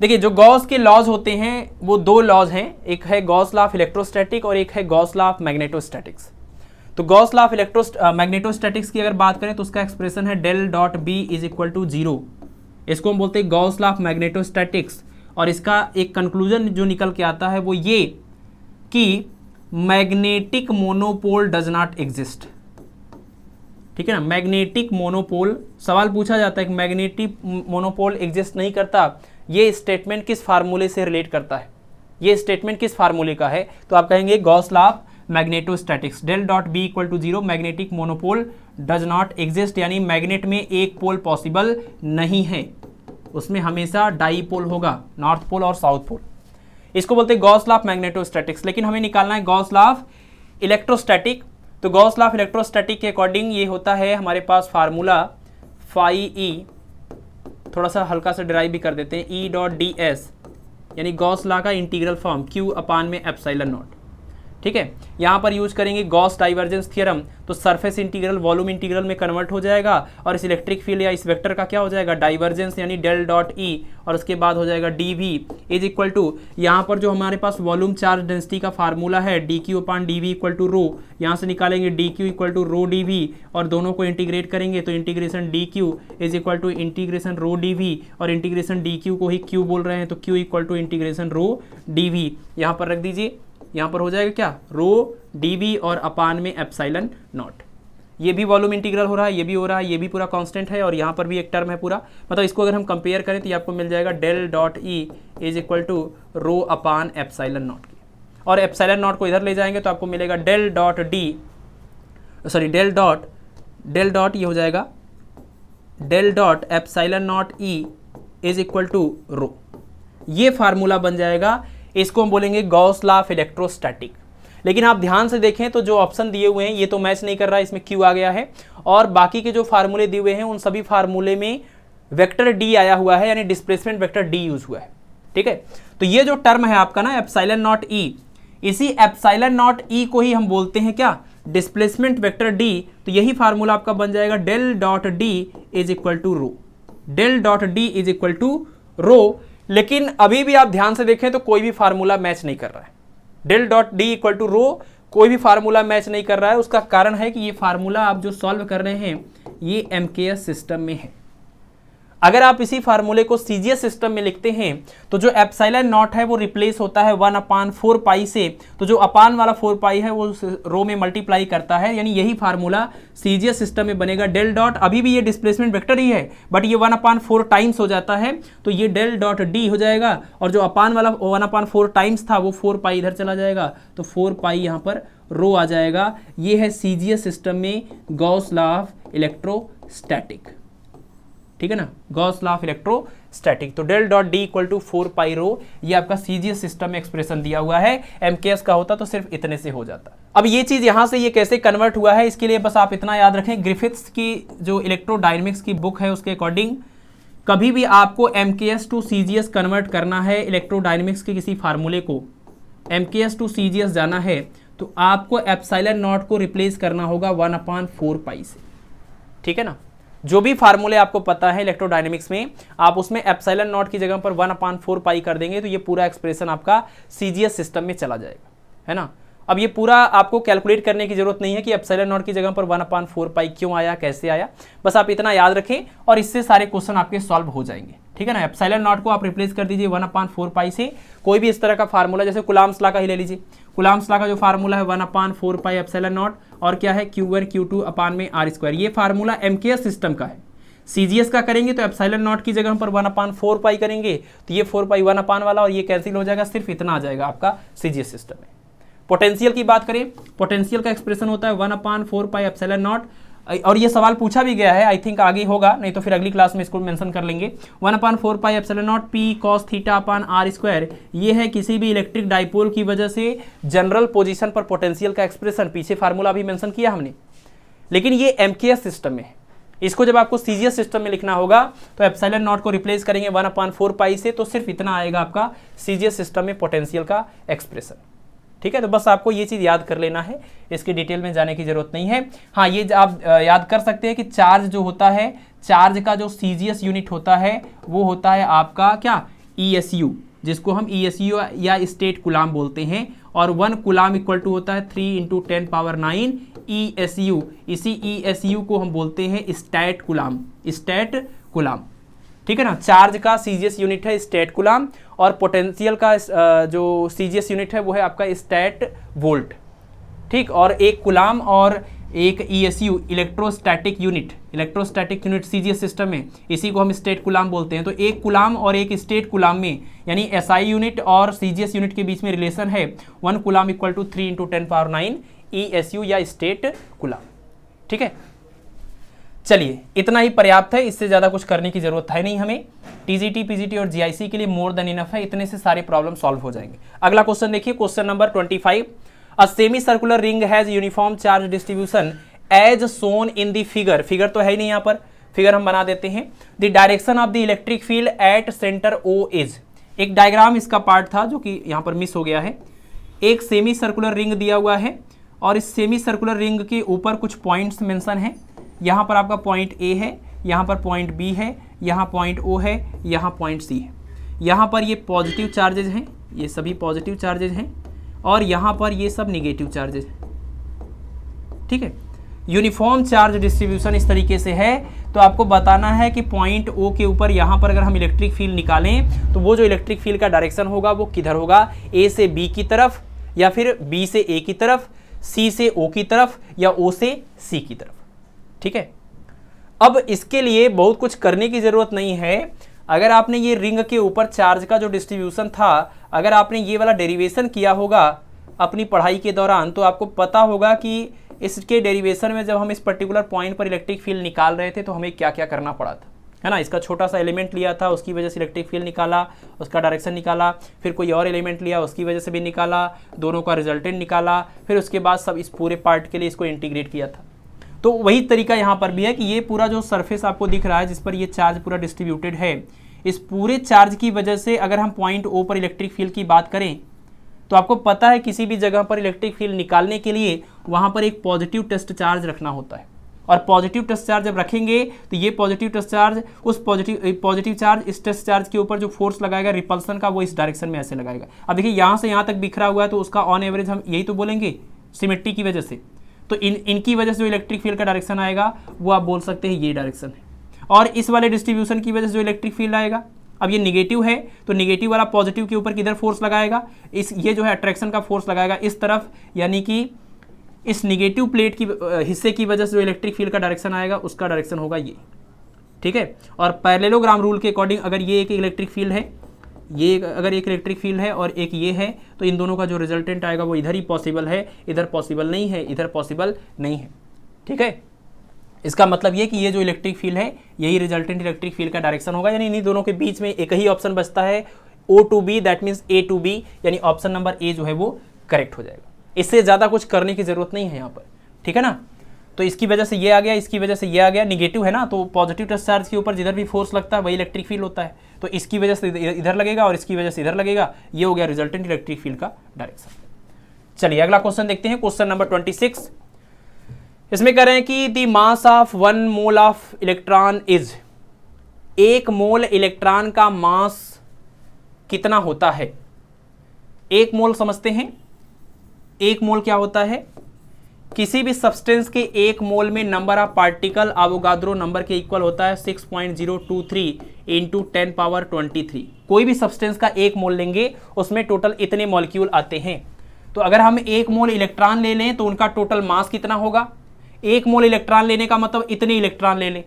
देखिए जो गॉस के लॉज होते हैं वो दो लॉज हैं, एक है गॉस लॉ ऑफ इलेक्ट्रोस्टैटिक और एक है गॉस लॉ ऑफ मैग्नेटोस्टैटिक्स। तो गॉस लॉ ऑफ मैग्नेटोस्टैटिक्स की अगर बात करें तो उसका एक्सप्रेशन है del dot B is equal to 0। इसको हम बोलते हैं गॉस लॉ ऑफ मैग्नेटोस्टैटिक्स। और इसका एक कंक्लूजन जो निकल के आता है वो ये कि magnetic monopole does not exist. ठीक है ना, मैग्नेटिक मोनोपोल, सवाल पूछा जाता है कि मैग्नेटिक मोनोपोल एग्जिस्ट नहीं करता, ये स्टेटमेंट किस फार्मूले से रिलेट करता है, ये स्टेटमेंट किस फार्मूले का है। तो आप कहेंगे Gauss law of magnetostatics, del dot B equal to 0, magnetic monopole does not exist, यानी मैग्नेट में एक पोल पॉसिबल नहीं है, उसमें हमेशा डाईपोल होगा, नॉर्थ पोल और साउथ पोल। इसको बोलते हैं गॉस लॉ ऑफ मैग्नेटोस्टैटिक्स। लेकिन हमें निकालना है गॉस लॉ ऑफ इलेक्ट्रोस्टैटिक। तो गॉस लॉ ऑफ इलेक्ट्रोस्टैटिक के अकॉर्डिंग ये होता है हमारे पास फार्मूला फाई ई, थोड़ा सा हल्का सा डिराइव भी कर देते हैं, ई डॉट डी एस, यानी गॉस लॉ का इंटीग्रल फॉर्म Q/ε0। ठीक है, यहाँ पर यूज करेंगे गॉस डाइवर्जेंस थ्योरम, तो सरफेस इंटीग्रल वॉल्यूम इंटीग्रल में कन्वर्ट हो जाएगा और इस इलेक्ट्रिक फील्ड या इस वेक्टर का क्या हो जाएगा, डाइवर्जेंस, यानी डेल डॉट ई, और उसके बाद हो जाएगा D V is equal to, यहाँ पर जो हमारे पास वॉल्यूम चार्ज डेंसिटी का फार्मूला है dQ/dV इक्वल टू रो, यहाँ से निकालेंगे dQ equal to rho dV और दोनों को इंटीग्रेट करेंगे तो integration dQ is equal to integration rho dV, और इंटीग्रेशन dQ को ही Q बोल रहे हैं तो Q equal to integration rho dV, यहाँ पर रख दीजिए। यहाँ पर हो जाएगा क्या, रो dV और अपान में एप्सिलॉन नॉट। ये भी वॉल्यूम इंटीग्रल हो रहा है, ये भी हो रहा है, ये भी पूरा कांस्टेंट है और यहाँ पर भी एक टर्म है पूरा, मतलब इसको अगर हम कंपेयर करें तो ये आपको मिल जाएगा del dot E is equal to rho upon epsilon naught की, और एप्सिलॉन नॉट को इधर ले जाएंगे तो आपको मिलेगा डेल डॉट ये हो जाएगा del dot epsilon naught E is equal to rho. ये फार्मूला बन जाएगा, इसको हम बोलेंगे गॉस लॉ ऑफ इलेक्ट्रोस्टैटिक। लेकिन आप ध्यान से देखें तो जो ऑप्शन दिए हुए हैं ये तो मैच नहीं कर रहा है, इसमें Q आ गया है, और बाकी के जो फार्मूले दिए हुए हैं उन सभी फार्मूले में वेक्टर D आया हुआ है, यानी डिस्प्लेसमेंट वेक्टर D यूज हुआ है। ठीक है, तो ये जो टर्म है आपका ना एप्सिलॉन नॉट E, इसी एप्सिलॉन नॉट E को ही हम बोलते हैं क्या, डिस्प्लेसमेंट वेक्टर D। तो यही फार्मूला आपका बन जाएगा del dot D is equal to rho, del dot D is equal to rho. लेकिन अभी भी आप ध्यान से देखें तो कोई भी फार्मूला मैच नहीं कर रहा है, del dot D equal to rho कोई भी फार्मूला मैच नहीं कर रहा है। उसका कारण है कि ये फार्मूला आप जो सॉल्व कर रहे हैं ये MKS सिस्टम में है। अगर आप इसी फार्मूले को CGS सिस्टम में लिखते हैं तो जो एप्सिलॉन नॉट है वो रिप्लेस होता है 1/4 पाई से, तो जो अपान वाला 4 पाई है वो रो में मल्टीप्लाई करता है, यानी यही फार्मूला CGS सिस्टम में बनेगा। डेल डॉट अभी भी ये डिस्प्लेसमेंट वेक्टर ही है बट ये 1/4 टाइम्स हो जाता है, तो ये डेल डॉट डी हो जाएगा, और जो अपान वाला 1/4 टाइम्स था वो 4 पाई इधर चला जाएगा, तो 4 पाई यहाँ पर रो आ जाएगा। ये है CGS सिस्टम में गॉस लॉ ऑफ इलेक्ट्रोस्टैटिक। ठीक है ना, गॉस लॉ ऑफ इलेक्ट्रोस्टैटिक। तो del dot D equal to 4 pi rho, ये आपका CGS सिस्टम में एक्सप्रेशन दिया हुआ है। MKS का होता तो सिर्फ इतने से हो जाता। अब ये चीज यहां से ये कैसे कन्वर्ट हुआ है इसके लिए बस आप इतना याद रखें, ग्रिफिथ्स की जो इलेक्ट्रोडायनेमिक्स की बुक है उसके अकॉर्डिंग कभी भी आपको MKS टू CGS कन्वर्ट करना है, इलेक्ट्रोडायनेमिक्स के किसी फार्मूले को MKS टू CGS जाना है तो आपको एप्सिलॉन नॉट को रिप्लेस करना होगा 1/4 पाई से। ठीक है ना, जो भी फार्मूले आपको पता है इलेक्ट्रोडायनेमिक्स में आप उसमें एप्सिलॉन नॉट की जगह पर 1/4 पाई कर देंगे तो ये पूरा एक्सप्रेशन आपका CGS सिस्टम में चला जाएगा, है ना। अब ये पूरा आपको कैलकुलेट करने की जरूरत नहीं है कि एप्सिलॉन नॉट की जगह पर 1/4 पाई क्यों आया, कैसे आया, बस आप इतना याद रखें और इससे सारे क्वेश्चन आपके सॉल्व हो जाएंगे। ठीक है ना, एप्सिलॉन नॉट को आप रिप्लेस कर दीजिए 1/4 पाई से। कोई भी इस तरह का फार्मूला, जैसे कुलाम्स लॉ का ही ले लीजिए, कुलाम्स लॉ का जो फार्मूला है 1/4 पाई एप्सिलॉन नॉट और क्या है Q1 Q2 अपान में R²। ये फार्मूला MKS सिस्टम का है। CGS का करेंगे तो एप्सिलॉन नॉट की जगह पर 1/4 पाई करेंगे तो ये 4 पाई 1 अपान वाला और ये कैंसिल हो जाएगा, सिर्फ इतना आ जाएगा आपका CGS सिस्टम में। पोटेंशियल की बात करें, पोटेंशियल का एक्सप्रेशन होता है 1/4 पाई एप्सिलॉन नॉट और ये सवाल पूछा भी गया है, आई थिंक आगे होगा, नहीं तो फिर अगली क्लास में इसको मेंशन कर लेंगे। 1/4 pi epsilon naught P cos theta upon R square, ये है किसी भी इलेक्ट्रिक डाइपोल की वजह से जनरल पोजीशन पर पोटेंशियल का एक्सप्रेशन। पीछे फार्मूला भी मेंशन किया हमने, लेकिन ये एमकेएस सिस्टम में है। इसको जब आपको सीजीएस सिस्टम में लिखना होगा तो एप्सिलॉन नॉट को रिप्लेस करेंगे 1/4 पाई से, तो सिर्फ इतना आएगा आपका सीजीएस सिस्टम में पोटेंशियल का एक्सप्रेशन। ठीक है, तो बस आपको ये चीज़ याद कर लेना है, इसकी डिटेल में जाने की जरूरत नहीं है। हाँ, ये आप याद कर सकते हैं कि चार्ज जो होता है, चार्ज का जो सीजीएस यूनिट होता है वो होता है आपका क्या, ESU, जिसको हम ESU या स्टेट कुलाम बोलते हैं। और 1 कुलाम इक्वल टू होता है 3 × 10⁹ ESU। इसी ESU को हम बोलते हैं स्टैट कुलाम, स्टैट कुलाम। ठीक है ना, चार्ज का सीजीएस यूनिट है स्टैट कुलाम, और पोटेंशियल का जो सीजीएस यूनिट है वो है आपका स्टैट वोल्ट। ठीक, और एक कुलाम और एक ESU electrostatic unit CGS system में, इसी को हम स्टेट कुलाम बोलते हैं। तो एक कुलाम और एक स्टेट कुलाम में, यानी SI यूनिट और सीजीएस यूनिट के बीच में रिलेशन है 1 कुलाम इक्वल टू 3 × 10⁹ ESU या स्टेट कुलाम। ठीक है, चलिए इतना ही पर्याप्त है, इससे ज़्यादा कुछ करने की जरूरत है नहीं हमें। टीजीटी, पीजीटी और जीआईसी के लिए मोर देन इनफ है, इतने से सारे प्रॉब्लम सॉल्व हो जाएंगे। अगला क्वेश्चन देखिए, question number 25। A semi circular ring has uniform charge distribution as shown in the figure. Figure तो है ही नहीं यहाँ पर, फिगर हम बना देते हैं। The direction of the electric field at centre O is. एक डायग्राम इसका पार्ट था जो कि यहाँ पर मिस हो गया है। एक सेमी सर्कुलर रिंग दिया हुआ है और इस सेमी सर्कुलर रिंग के ऊपर कुछ पॉइंट्स मेंशन हैं। यहाँ पर आपका पॉइंट A है, यहाँ पर पॉइंट B है, यहाँ पॉइंट O है, यहाँ पॉइंट C है। यहाँ पर ये पॉजिटिव चार्जेज हैं, ये सभी पॉजिटिव चार्जेज हैं, और यहाँ पर ये सब निगेटिव चार्जेज हैं। ठीक है, यूनिफॉर्म चार्ज डिस्ट्रीब्यूशन इस तरीके से है। तो आपको बताना है कि पॉइंट O के ऊपर यहाँ पर अगर हम इलेक्ट्रिक फील्ड निकालें तो वो जो इलेक्ट्रिक फील्ड का डायरेक्शन होगा वो किधर होगा, A से B की तरफ, या फिर B से A की तरफ, C से O की तरफ, या O से C की तरफ। ठीक है, अब इसके लिए बहुत कुछ करने की जरूरत नहीं है। अगर आपने ये रिंग के ऊपर चार्ज का जो डिस्ट्रीब्यूशन था, अगर आपने ये वाला डेरिवेशन किया होगा अपनी पढ़ाई के दौरान, तो आपको पता होगा कि इसके डेरिवेशन में जब हम इस पर्टिकुलर पॉइंट पर इलेक्ट्रिक फील्ड निकाल रहे थे तो हमें क्या क्या करना पड़ा था, है ना। इसका छोटा सा एलिमेंट लिया था, उसकी वजह से इलेक्ट्रिक फील्ड निकाला, उसका डायरेक्शन निकाला, फिर कोई और एलिमेंट लिया, उसकी वजह से भी निकाला, दोनों का रिजल्टेंट निकाला, फिर उसके बाद सब इस पूरे पार्ट के लिए इसको इंटीग्रेट किया था। तो वही तरीका यहाँ पर भी है कि ये पूरा जो सरफेस आपको दिख रहा है जिस पर ये चार्ज पूरा डिस्ट्रीब्यूटेड है, इस पूरे चार्ज की वजह से अगर हम पॉइंट O पर इलेक्ट्रिक फील्ड की बात करें तो आपको पता है किसी भी जगह पर इलेक्ट्रिक फील्ड निकालने के लिए वहाँ पर एक पॉजिटिव टेस्ट चार्ज रखना होता है। और पॉजिटिव टेस्ट चार्ज जब रखेंगे तो ये पॉजिटिव टेस्ट चार्ज, उस पॉजिटिव चार्ज इस टेस्ट चार्ज के ऊपर जो फोर्स लगाएगा रिपल्सन का, वो इस डायरेक्शन में ऐसे लगाएगा। अब देखिए यहाँ से यहाँ तक बिखरा हुआ है तो उसका ऑन एवरेज हम यही तो बोलेंगे सिमेट्री की वजह से। तो इनकी वजह से जो इलेक्ट्रिक फील्ड का डायरेक्शन आएगा वो आप बोल सकते हैं ये डायरेक्शन है। और इस वाले डिस्ट्रीब्यूशन की वजह से जो इलेक्ट्रिक फील्ड आएगा, अब ये निगेटिव है तो निगेटिव वाला पॉजिटिव के ऊपर किधर फोर्स लगाएगा, ये जो है अट्रैक्शन का फोर्स लगाएगा इस तरफ, यानी कि इस निगेटिव प्लेट की हिस्से की वजह से जो इलेक्ट्रिक फील्ड का डायरेक्शन आएगा उसका डायरेक्शन होगा ये। ठीक है, और पैरेललोग्राम रूल के अकॉर्डिंग अगर ये एक इलेक्ट्रिक फील्ड है, ये अगर एक इलेक्ट्रिक फील्ड है और एक ये है, तो इन दोनों का जो रिजल्टेंट आएगा वो इधर ही पॉसिबल है, इधर पॉसिबल नहीं है, इधर पॉसिबल नहीं है। ठीक है, इसका मतलब ये कि ये जो इलेक्ट्रिक फील्ड है यही रिजल्टेंट इलेक्ट्रिक फील्ड का डायरेक्शन होगा, यानी इन दोनों के बीच में एक ही ऑप्शन बचता है O to B, that means A to B, यानी ऑप्शन नंबर A जो है वो करेक्ट हो जाएगा। इससे ज़्यादा कुछ करने की जरूरत नहीं है यहाँ पर। ठीक है ना, तो इसकी वजह से ये आ गया, इसकी वजह से ये आ गया, निगेटिव है ना, तो पॉजिटिव टेस्ट चार्ज के ऊपर जिधर भी फोर्स लगता है वही इलेक्ट्रिक फील्ड होता है, तो इसकी वजह से इधर लगेगा और इसकी वजह से इधर लगेगा, ये हो गया रिजल्टेंट इलेक्ट्रिक फील्ड का डायरेक्शन। चलिए अगला क्वेश्चन देखते हैं, क्वेश्चन नंबर 26। इसमें कह रहे हैं कि the mass of 1 mole of electron is, 1 mole electron का मास कितना होता है। 1 मोल समझते हैं, 1 मोल क्या होता है, किसी भी सब्सटेंस के 1 मोल में number of particle Avogadro number के इक्वल होता है 6.023 इंटू 10⁻23। कोई भी सब्सटेंस का 1 मोल लेंगे उसमें टोटल इतने मॉलिक्यूल आते हैं। तो अगर हम 1 मोल इलेक्ट्रॉन ले लें तो उनका टोटल मास कितना होगा। 1 मोल इलेक्ट्रॉन लेने का मतलब इतने इलेक्ट्रॉन ले लें।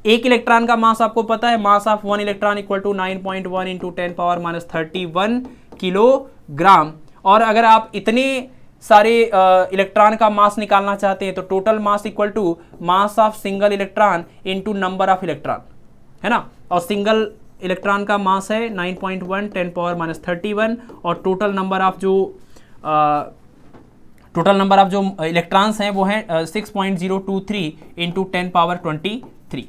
1 इलेक्ट्रॉन का मास आपको पता है, mass of 1 electron equal to 9.1 into 10⁻31 kilogram. और अगर आप इतने सारे इलेक्ट्रॉन का मास निकालना चाहते हैं तो total mass equal to mass of single electron into number of electron, है ना। और सिंगल इलेक्ट्रॉन का मास है 9.1 10⁻31 और टोटल नंबर ऑफ जो इलेक्ट्रॉन्स हैं वो हैं 6.023 इंटू 10⁻23।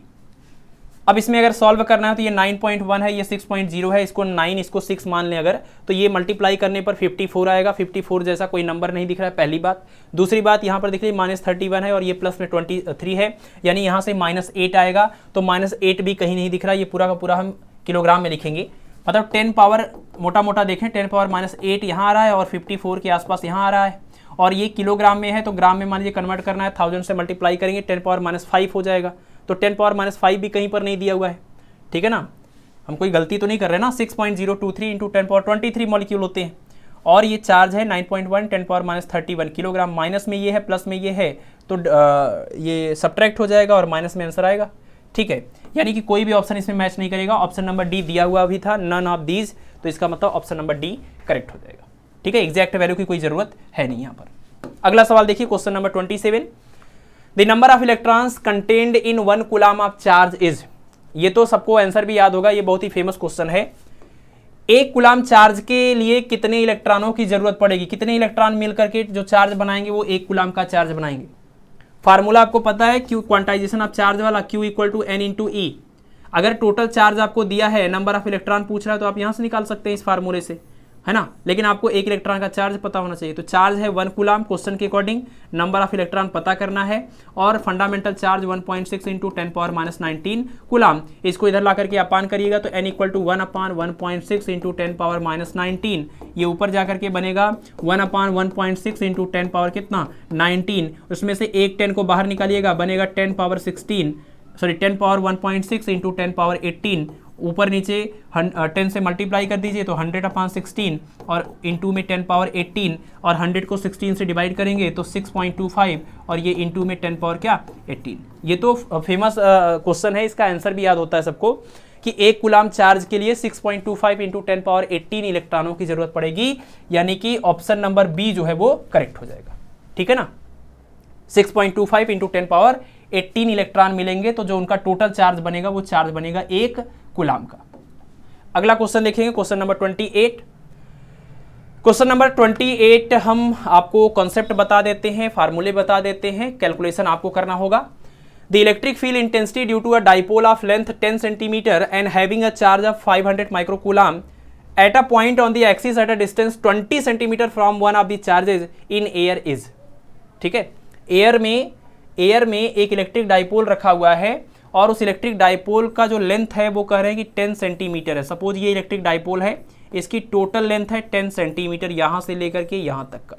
अब इसमें अगर सॉल्व करना है तो ये 9.1 है, ये 6.0 है, इसको 9 इसको 6 मान लें अगर, तो ये मल्टीप्लाई करने पर 54 आएगा। 54 जैसा कोई नंबर नहीं दिख रहा है, पहली बात। दूसरी बात यहाँ पर दिख रही है -31 है और ये प्लस में 23 है, यानी यहाँ से -8 आएगा, तो -8 भी कहीं नहीं दिख रहा। ये पूरा का पूरा हम किलोग्राम में लिखेंगे, मतलब 10 पावर मोटा मोटा देखें 10 पावर -8 यहाँ आ रहा है और 54 के आसपास यहाँ आ रहा है, और ये किलोग्राम में है तो ग्राम में मान लीजिए कन्वर्ट करना है, 1000 से मल्टीप्लाई करेंगे 10 पावर -5 हो जाएगा। तो 10 पावर -5 भी कहीं पर नहीं दिया हुआ है, ठीक है ना, हम कोई गलती तो नहीं कर रहे ना। 6.023 इंटू 10⁻23 मॉलिक्यूल होते हैं, और ये चार्ज है 9.1 10 पावर -31 किलोग्राम। माइनस में ये है, प्लस में ये है, तो ये सब्ट्रैक्ट हो जाएगा और माइनस में आंसर आएगा, ठीक है। यानी कि कोई भी ऑप्शन इसमें मैच नहीं करेगा। ऑप्शन नंबर डी दिया हुआ भी था, नन ऑफ दीज, तो इसका मतलब ऑप्शन नंबर डी करेक्ट हो जाएगा, ठीक है। एग्जैक्ट वैल्यू की कोई जरूरत है नहीं यहाँ पर। अगला सवाल देखिए, question number 27, the number of electrons contained in 1 coulomb of charge is. ये तो सबको आंसर भी याद होगा, ये बहुत ही फेमस क्वेश्चन है। 1 कूलम चार्ज के लिए कितने इलेक्ट्रॉनों की जरूरत पड़ेगी, कितने इलेक्ट्रॉन मिलकर के जो चार्ज बनाएंगे वो 1 कूलम का चार्ज बनाएंगे। फार्मूला आपको पता है, क्यू क्वांटाइजेशन ऑफ चार्ज वाला, Q equal to N into E. अगर टोटल चार्ज आपको दिया है, नंबर ऑफ इलेक्ट्रॉन पूछ रहा है, तो आप यहां से निकाल सकते हैं इस फार्मूले से, है ना। लेकिन आपको 1 इलेक्ट्रॉन का चार्ज पता होना चाहिए। तो चार्ज है 1 कूलम, क्वेश्चन के अकॉर्डिंग नंबर ऑफ इलेक्ट्रॉन पता करना है, और fundamental charge 1.6 into 10 power -19 coulomb. इसको इधर ला करके अपान करिएगा तो n equal to 1/1.6 into 10 power -19, ये ऊपर जाकर के बनेगा 1/1.6 इंटू 10 पावर कितना 19, उसमें से एक 10 को बाहर निकालिएगा, बनेगा 10 पावर 1.6 इंटू 10 पावर 18, ऊपर नीचे 10 से मल्टीप्लाई कर दीजिए तो 100/16 और इंटू में 10 पावर 18, और 100 को 16 से डिवाइड करेंगे तो 6.25, और ये इंटू में 10 पावर क्या 18। ये तो फेमस क्वेश्चन है, इसका आंसर भी याद होता है सबको कि 1 कूलम चार्ज के लिए 6.25 इंटू 10 पावर 18 इलेक्ट्रॉनों की जरूरत पड़ेगी, यानी कि ऑप्शन नंबर बी जो है वो करेक्ट हो जाएगा, ठीक है ना। 6.25 इंटू 10 पावर 18 इलेक्ट्रॉन मिलेंगे, तो जो उनका टोटल चार्ज बनेगा वो चार्ज बनेगा 1 कूलम का। अगला क्वेश्चन देखेंगे, क्वेश्चन नंबर 28। क्वेश्चन नंबर 28 हम आपको कॉन्सेप्ट बता देते हैं, फार्मूले बता देते हैं, कैलकुलेशन आपको करना होगा। The electric field intensity due to a dipole of length 10 centimetre and having a charge of 500 micro coulomb at a point on the axis at a distance 20 centimetre from one of the charges in air is. ठीक है, air में एक electric dipole रखा हुआ है, और उस electric dipole का जो लेंथ है वो कह रहे हैं कि 10 सेंटीमीटर है। सपोज ये इलेक्ट्रिक डाइपोल है, इसकी टोटल लेंथ है 10 सेंटीमीटर यहाँ से लेकर के यहाँ तक का,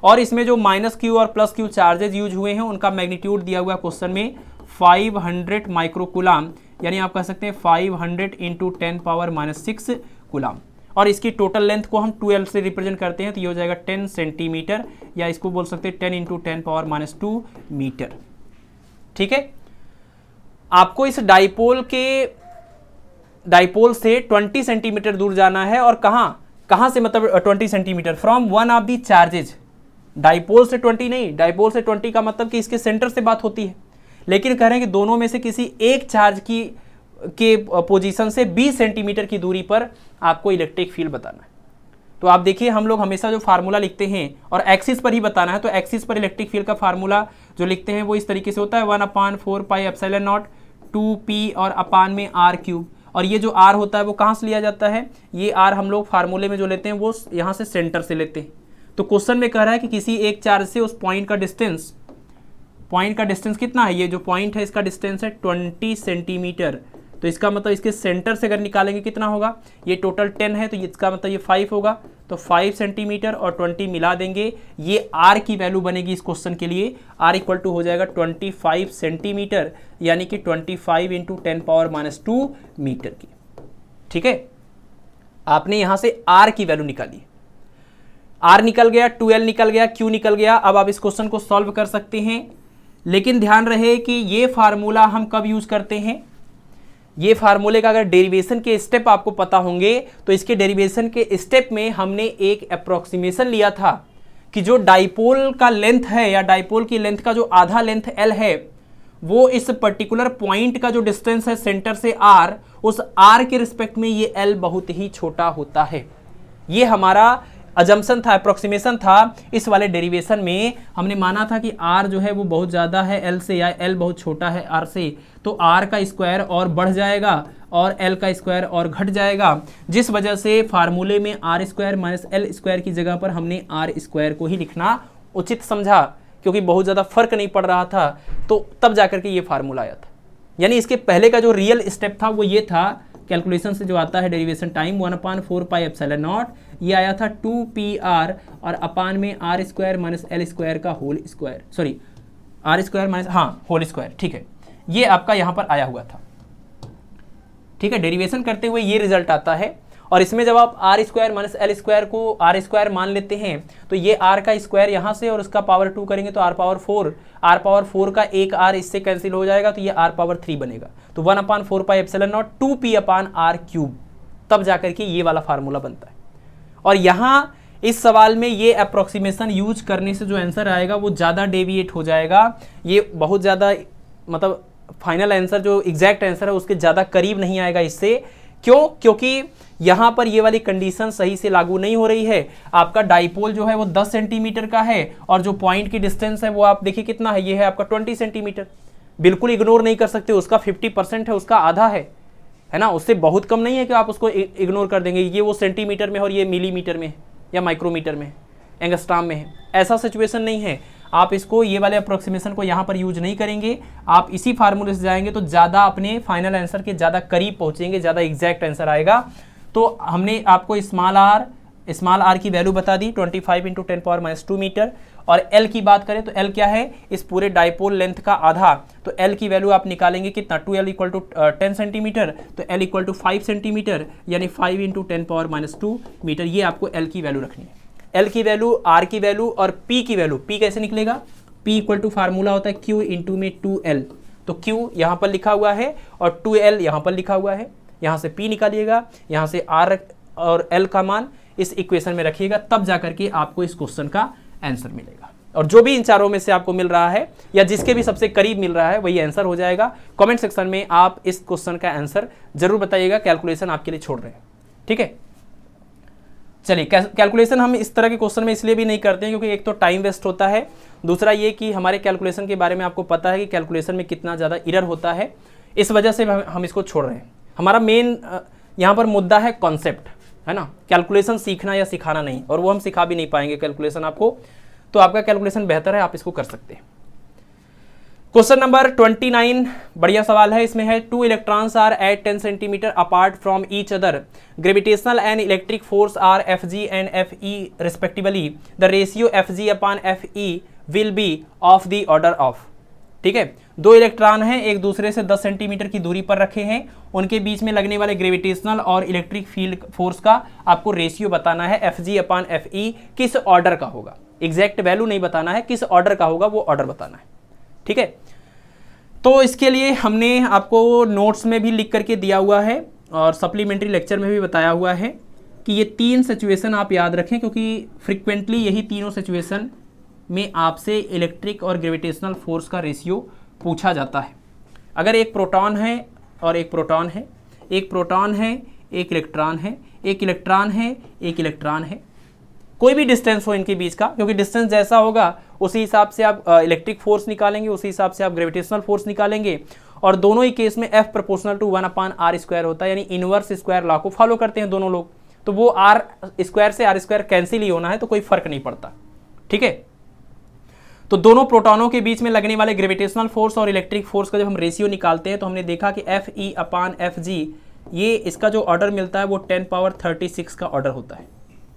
और इसमें जो -q और +q चार्जेज यूज हुए हैं उनका मैग्नीट्यूड दिया हुआ क्वेश्चन में 500 माइक्रोकूलम, यानी आप कह सकते हैं 500 इंटू 10 पावर -6 कूलम, और इसकी टोटल लेंथ को हम 12 से रिप्रेजेंट करते हैं तो ये हो जाएगा 10 सेंटीमीटर, या इसको बोल सकते हैं 10 इंटू 10 पावर -2 मीटर। ठीक है, आपको इस डाइपोल से 20 सेंटीमीटर दूर जाना है, और कहां से मतलब 20 centimetre, from one of the charges. Dipole से 20 नहीं, डाइपोल से 20 का मतलब कि इसके सेंटर से बात होती है, लेकिन कह रहे हैं कि दोनों में से किसी एक चार्ज के पोजीशन से 20 सेंटीमीटर की दूरी पर आपको इलेक्ट्रिक फील्ड बताना है। तो आप देखिए, हम लोग हमेशा जो फार्मूला लिखते हैं और एक्सिस पर ही बताना है, तो एक्सिस पर इलेक्ट्रिक फील्ड का फार्मूला जो लिखते हैं वो इस तरीके से होता है 1/4πε0 2p और अपान में r³। और ये जो r होता है वो कहाँ से लिया जाता है, ये r हम लोग फार्मूले में जो लेते हैं वो यहाँ से सेंटर से लेते हैं। तो क्वेश्चन में कह रहा है कि किसी एक चार्ज से उस पॉइंट का डिस्टेंस कितना है, ये जो पॉइंट है इसका डिस्टेंस है 20 सेंटीमीटर। तो इसका मतलब इसके सेंटर से अगर निकालेंगे कितना होगा, ये टोटल 10 है तो इसका मतलब ये 5 होगा, तो 5 सेंटीमीटर और 20 मिला देंगे, ये r की वैल्यू बनेगी इस क्वेश्चन के लिए। r इक्वल टू हो जाएगा 25 सेंटीमीटर, यानी कि 25 इंटू 10 पावर -2 मीटर की। ठीक है, आपने यहां से r की वैल्यू निकाली, r निकल गया, 2l निकल गया, q निकल गया। अब आप इस क्वेश्चन को सॉल्व कर सकते हैं, लेकिन ध्यान रहे कि ये फार्मूला हम कब यूज करते हैं, ये फार्मूले का अगर डेरिवेशन के स्टेप आपको पता होंगे तो इसके डेरिवेशन के स्टेप में हमने एक अप्रोक्सीमेशन लिया था कि जो डाइपोल का लेंथ है या डाइपोल की लेंथ का जो आधा लेंथ L है वो इस पर्टिकुलर पॉइंट का जो डिस्टेंस है सेंटर से R, उस R के रिस्पेक्ट में ये L बहुत ही छोटा होता है। ये हमारा अजम्पशन था, अप्रोक्सीमेशन था। इस वाले डेरिवेशन में हमने माना था कि R जो है वो बहुत ज़्यादा है L से, या L बहुत छोटा है R से, तो R का स्क्वायर और बढ़ जाएगा और L का स्क्वायर और घट जाएगा, जिस वजह से फार्मूले में R square minus L square की जगह पर हमने R स्क्वायर को ही लिखना उचित समझा, क्योंकि बहुत ज़्यादा फर्क नहीं पड़ रहा था। तो तब जाकर के ये फार्मूला आया था। यानी इसके पहले का जो रियल स्टेप था वो ये था, कैलकुलेशन से जो आता है derivation time 1/4 pi epsilon naught, ये आया था 2pr और अपान में R square minus L square का whole square, sorry R square minus whole square, ठीक है। ये आपका यहाँ पर आया हुआ था, ठीक है। डेरिवेशन करते हुए ये रिजल्ट आता है। और इसमें जब आप R square minus L square को R स्क्वायर मान लेते हैं तो ये R का स्क्वायर यहाँ से और उसका पावर 2 करेंगे तो R पावर 4 का एक R इससे कैंसिल हो जाएगा, तो ये R पावर 3 बनेगा। तो 1/4 pi epsilon not 2p upon R cube, तब जाकर के ये वाला फार्मूला बनता है। और यहाँ इस सवाल में ये अप्रोक्सीमेशन यूज करने से जो आंसर आएगा वो ज़्यादा डेविएट हो जाएगा। ये बहुत ज़्यादा मतलब फाइनल आंसर जो एग्जैक्ट आंसर है उसके ज़्यादा करीब नहीं आएगा इससे। क्यों? क्योंकि यहाँ पर ये वाली कंडीशन सही से लागू नहीं हो रही है। आपका डाइपोल जो है वो 10 सेंटीमीटर का है और जो पॉइंट की डिस्टेंस है वो आप देखिए कितना है, ये है आपका 20 सेंटीमीटर। बिल्कुल इग्नोर नहीं कर सकते, उसका 50% है, उसका आधा है ना, उससे बहुत कम नहीं है कि आप उसको इग्नोर कर देंगे। ये वो सेंटीमीटर में और ये मिलीमीटर में या माइक्रोमीटर में, एंगस्ट्राम में है, ऐसा सिचुएशन नहीं है। आप इसको ये वाले अप्रोक्सीमेशन को यहाँ पर यूज नहीं करेंगे, आप इसी फार्मूले से जाएंगे तो ज़्यादा अपने फाइनल आंसर के ज़्यादा करीब पहुँचेंगे, ज़्यादा एग्जैक्ट आंसर आएगा। तो हमने आपको स्मॉल आर की वैल्यू बता दी 25 × 10⁻² मीटर। और L की बात करें तो L क्या है, इस पूरे डाइपोल लेंथ का आधा। तो L की वैल्यू आप निकालेंगे कितना, 2L = 10 सेंटीमीटर, तो L = 5 सेंटीमीटर, यानी 5 × 10⁻² मीटर। ये आपको L की वैल्यू रखनी है। L की वैल्यू, R की वैल्यू और P की वैल्यू। P कैसे निकलेगा, P = फार्मूला होता है Q × में 2L। तो Q यहाँ पर लिखा हुआ है और 2L यहाँ पर लिखा हुआ है। यहाँ से P निकालिएगा, यहाँ से R और L का मान इस इक्वेशन में रखिएगा, तब जाकर के आपको इस क्वेश्चन का आंसर मिलेगा। और जो भी इन चारों में से आपको मिल रहा है या जिसके भी सबसे करीब मिल रहा है वही आंसर हो जाएगा। कमेंट सेक्शन में आप इस क्वेश्चन का आंसर जरूर बताइएगा, कैलकुलेशन आपके लिए छोड़ रहे हैं, ठीक है। चलिए, कैलकुलेशन हम इस तरह के क्वेश्चन में इसलिए भी नहीं करते हैं क्योंकि एक तो टाइम वेस्ट होता है, दूसरा ये कि हमारे कैलकुलेशन के बारे में आपको पता है कि कैलकुलेशन में कितना ज़्यादा एरर होता है, इस वजह से हम इसको छोड़ रहे हैं। हमारा मेन यहाँ पर मुद्दा है कॉन्सेप्ट, है ना, कैलकुलेशन सीखना या सिखाना नहीं, और वो हम सिखा भी नहीं पाएंगे कैलकुलेशन आपको। तो आपका कैलकुलेशन बेहतर है, आप इसको कर सकते हैं। क्वेश्चन नंबर 29 बढ़िया सवाल है। इसमें है 2 electrons are at 10 centimetre apart from each other, gravitational and electric force are Fg and Fe respectively, the ratio Fg upon Fe will be of the order of. ठीक है, 2 इलेक्ट्रॉन हैं, एक दूसरे से 10 सेंटीमीटर की दूरी पर रखे हैं, उनके बीच में लगने वाले ग्रेविटेशनल और इलेक्ट्रिक फील्ड फोर्स का आपको रेशियो बताना है। Fg अपान Fe किस ऑर्डर का होगा, एग्जैक्ट वैल्यू नहीं बताना है, किस ऑर्डर का होगा वो ऑर्डर बताना है। ठीक है, तो इसके लिए हमने आपको नोट्स में भी लिख करके दिया हुआ है और सप्लीमेंट्री लेक्चर में भी बताया हुआ है कि ये 3 सिचुएशन आप याद रखें, क्योंकि फ्रिक्वेंटली यही तीनों सिचुएशन में आपसे इलेक्ट्रिक और ग्रेविटेशनल फोर्स का रेशियो पूछा जाता है। अगर एक प्रोटॉन है और एक प्रोटॉन है, एक प्रोटॉन है, एक इलेक्ट्रॉन है, एक इलेक्ट्रॉन है, एक इलेक्ट्रॉन है, कोई भी डिस्टेंस हो इनके बीच का, क्योंकि डिस्टेंस जैसा होगा उसी हिसाब से आप इलेक्ट्रिक फोर्स निकालेंगे, उसी हिसाब से आप ग्रेविटेशनल फोर्स निकालेंगे। और दोनों ही केस में F प्रोपोर्शनल टू 1/r² होता है, यानी इनवर्स स्क्वायर लॉ को फॉलो करते हैं दोनों लोग। तो वो r² से r² कैंसिल ही होना है, तो कोई फर्क नहीं पड़ता। ठीक है, तो दोनों प्रोटॉनों के बीच में लगने वाले ग्रेविटेशनल फोर्स और इलेक्ट्रिक फोर्स का जब हम रेशियो निकालते हैं तो हमने देखा कि Fe अपान Fg, ये इसका जो ऑर्डर मिलता है वो 10⁻36 का ऑर्डर होता है,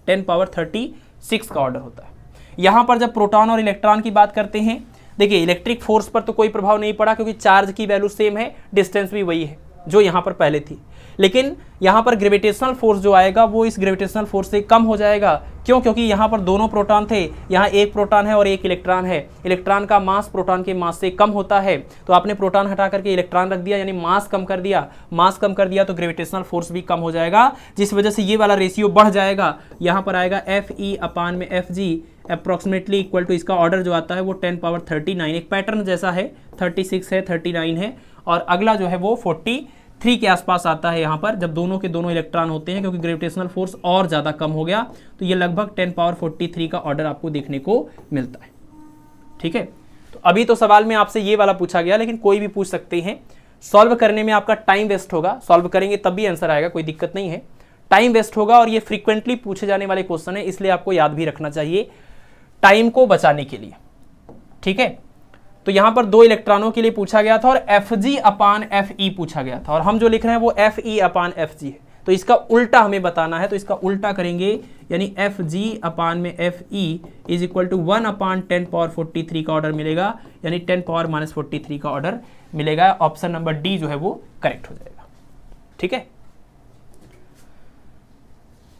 10⁻36 का ऑर्डर होता है। यहाँ पर जब प्रोटॉन और इलेक्ट्रॉन की बात करते हैं, देखिए इलेक्ट्रिक फोर्स पर तो कोई प्रभाव नहीं पड़ा क्योंकि चार्ज की वैल्यू सेम है, डिस्टेंस भी वही है जो यहाँ पर पहले थी। लेकिन यहाँ पर ग्रेविटेशनल फोर्स जो आएगा वो इस ग्रेविटेशनल फोर्स से कम हो जाएगा। क्यों? क्योंकि यहाँ पर दोनों प्रोटॉन थे, यहाँ एक प्रोटॉन है और एक इलेक्ट्रॉन है। इलेक्ट्रॉन का मास प्रोटॉन के मास से कम होता है, तो आपने प्रोटॉन हटा करके इलेक्ट्रॉन रख दिया, यानी मास कम कर दिया। मास कम कर दिया तो ग्रेविटेशनल फोर्स भी कम हो जाएगा, जिस वजह से ये वाला रेशियो बढ़ जाएगा। यहाँ पर आएगा Fe/Fg अप्रॉक्सीमेटली इक्वल टू, इसका ऑर्डर जो आता है वो 10 पावर 39, एक पैटर्न जैसा है, 36 है, 39 है, और अगला जो है वो 43 के आसपास आता है यहाँ पर, जब दोनों के दोनों इलेक्ट्रॉन होते हैं, क्योंकि ग्रेविटेशनल फोर्स और ज़्यादा कम हो गया, तो ये लगभग 10 पावर 43 का ऑर्डर आपको देखने को मिलता है। ठीक है, तो अभी तो सवाल में आपसे ये वाला पूछा गया, लेकिन कोई भी पूछ सकते हैं। सॉल्व करने में आपका टाइम वेस्ट होगा, सॉल्व करेंगे तब भी आंसर आएगा, कोई दिक्कत नहीं है, टाइम वेस्ट होगा, और ये फ्रीक्वेंटली पूछे जाने वाले क्वेश्चन है, इसलिए आपको याद भी रखना चाहिए टाइम को बचाने के लिए। ठीक है, तो यहां पर 2 इलेक्ट्रॉनों के लिए पूछा गया था और Fg/Fe पूछा गया था, और हम जो लिख रहे हैं वो Fe/Fg है, तो इसका उल्टा हमें बताना है, तो इसका उल्टा करेंगे, यानी Fg/Fe is equal to 1/10 power 43 का ऑर्डर मिलेगा, यानी 10 पावर -43 का ऑर्डर मिलेगा। ऑप्शन नंबर डी जो है वो करेक्ट हो जाएगा। ठीक है,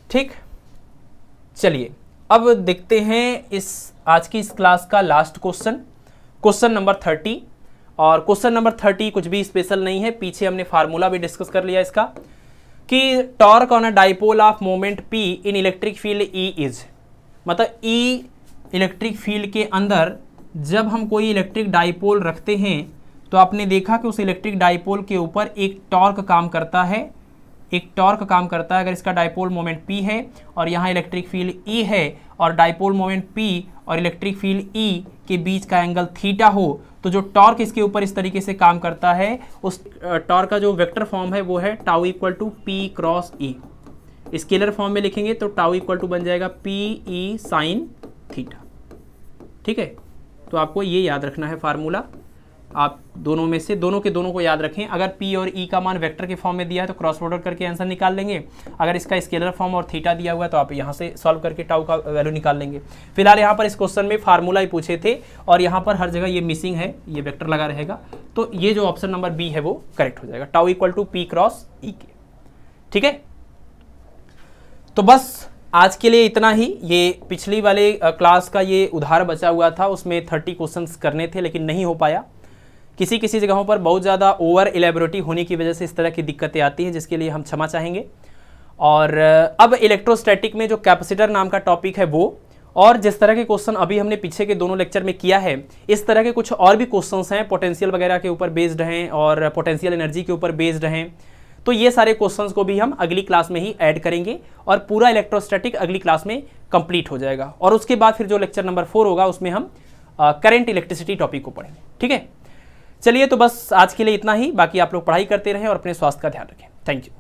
ठीक, चलिए अब देखते हैं इस आज की इस क्लास का लास्ट क्वेश्चन, क्वेश्चन नंबर 30। और क्वेश्चन नंबर 30 कुछ भी स्पेशल नहीं है, पीछे हमने फार्मूला भी डिस्कस कर लिया इसका, कि torque on a dipole of moment P in electric field E is, मतलब E इलेक्ट्रिक फील्ड के अंदर जब हम कोई इलेक्ट्रिक डाइपोल रखते हैं, तो आपने देखा कि उस इलेक्ट्रिक डाइपोल के ऊपर एक टॉर्क काम करता है, एक टॉर्क काम करता है। अगर इसका डाइपोल मोमेंट P है और यहाँ इलेक्ट्रिक फील्ड E है, और डाइपोल मोमेंट P और इलेक्ट्रिक फील्ड E के बीच का एंगल थीटा हो, तो जो टॉर्क इसके ऊपर इस तरीके से काम करता है, उस टॉर्क का जो वेक्टर फॉर्म है वो है tau equal to P cross E। Scalar form में लिखेंगे तो टाउ इक्वल टू बन जाएगा PE साइन थीटा। ठीक है, तो आपको ये याद रखना है फार्मूला, आप दोनों में से दोनों के दोनों को याद रखें। अगर P और E का मान वेक्टर के फॉर्म में दिया है तो क्रॉस प्रोडक्ट करके आंसर निकाल लेंगे, अगर इसका स्केलर फॉर्म और थीटा दिया हुआ है तो आप यहाँ से सॉल्व करके टाउ का वैल्यू निकाल लेंगे। फिलहाल यहाँ पर इस क्वेश्चन में फार्मूला ही पूछे थे, और यहाँ पर हर जगह ये मिसिंग है, ये वेक्टर लगा रहेगा, तो ये जो ऑप्शन नंबर बी है वो करेक्ट हो जाएगा, tau equal to P cross E के। ठीक है, तो बस आज के लिए इतना ही। ये पिछली वाले क्लास का ये उधार बचा हुआ था, उसमें 30 क्वेश्चंस करने थे लेकिन नहीं हो पाया। किसी किसी जगहों पर बहुत ज़्यादा ओवर एलेबोरेटिव होने की वजह से इस तरह की दिक्कतें आती हैं, जिसके लिए हम क्षमा चाहेंगे। और अब इलेक्ट्रोस्टैटिक में जो कैपेसिटर नाम का टॉपिक है वो, और जिस तरह के क्वेश्चन अभी हमने पीछे के दोनों लेक्चर में किया है, इस तरह के कुछ और भी क्वेश्चंस हैं, पोटेंशियल वगैरह के ऊपर बेस्ड हैं और पोटेंशियल एनर्जी के ऊपर बेस्ड हैं, तो ये सारे क्वेश्चंस को भी हम अगली क्लास में ही ऐड करेंगे, और पूरा इलेक्ट्रोस्टैटिक अगली क्लास में कंप्लीट हो जाएगा। और उसके बाद फिर जो लेक्चर नंबर 4 होगा उसमें हम करंट इलेक्ट्रिसिटी टॉपिक को पढ़ेंगे। ठीक है, चलिए तो बस आज के लिए इतना ही, बाकी आप लोग पढ़ाई करते रहें और अपने स्वास्थ्य का ध्यान रखें। Thank you.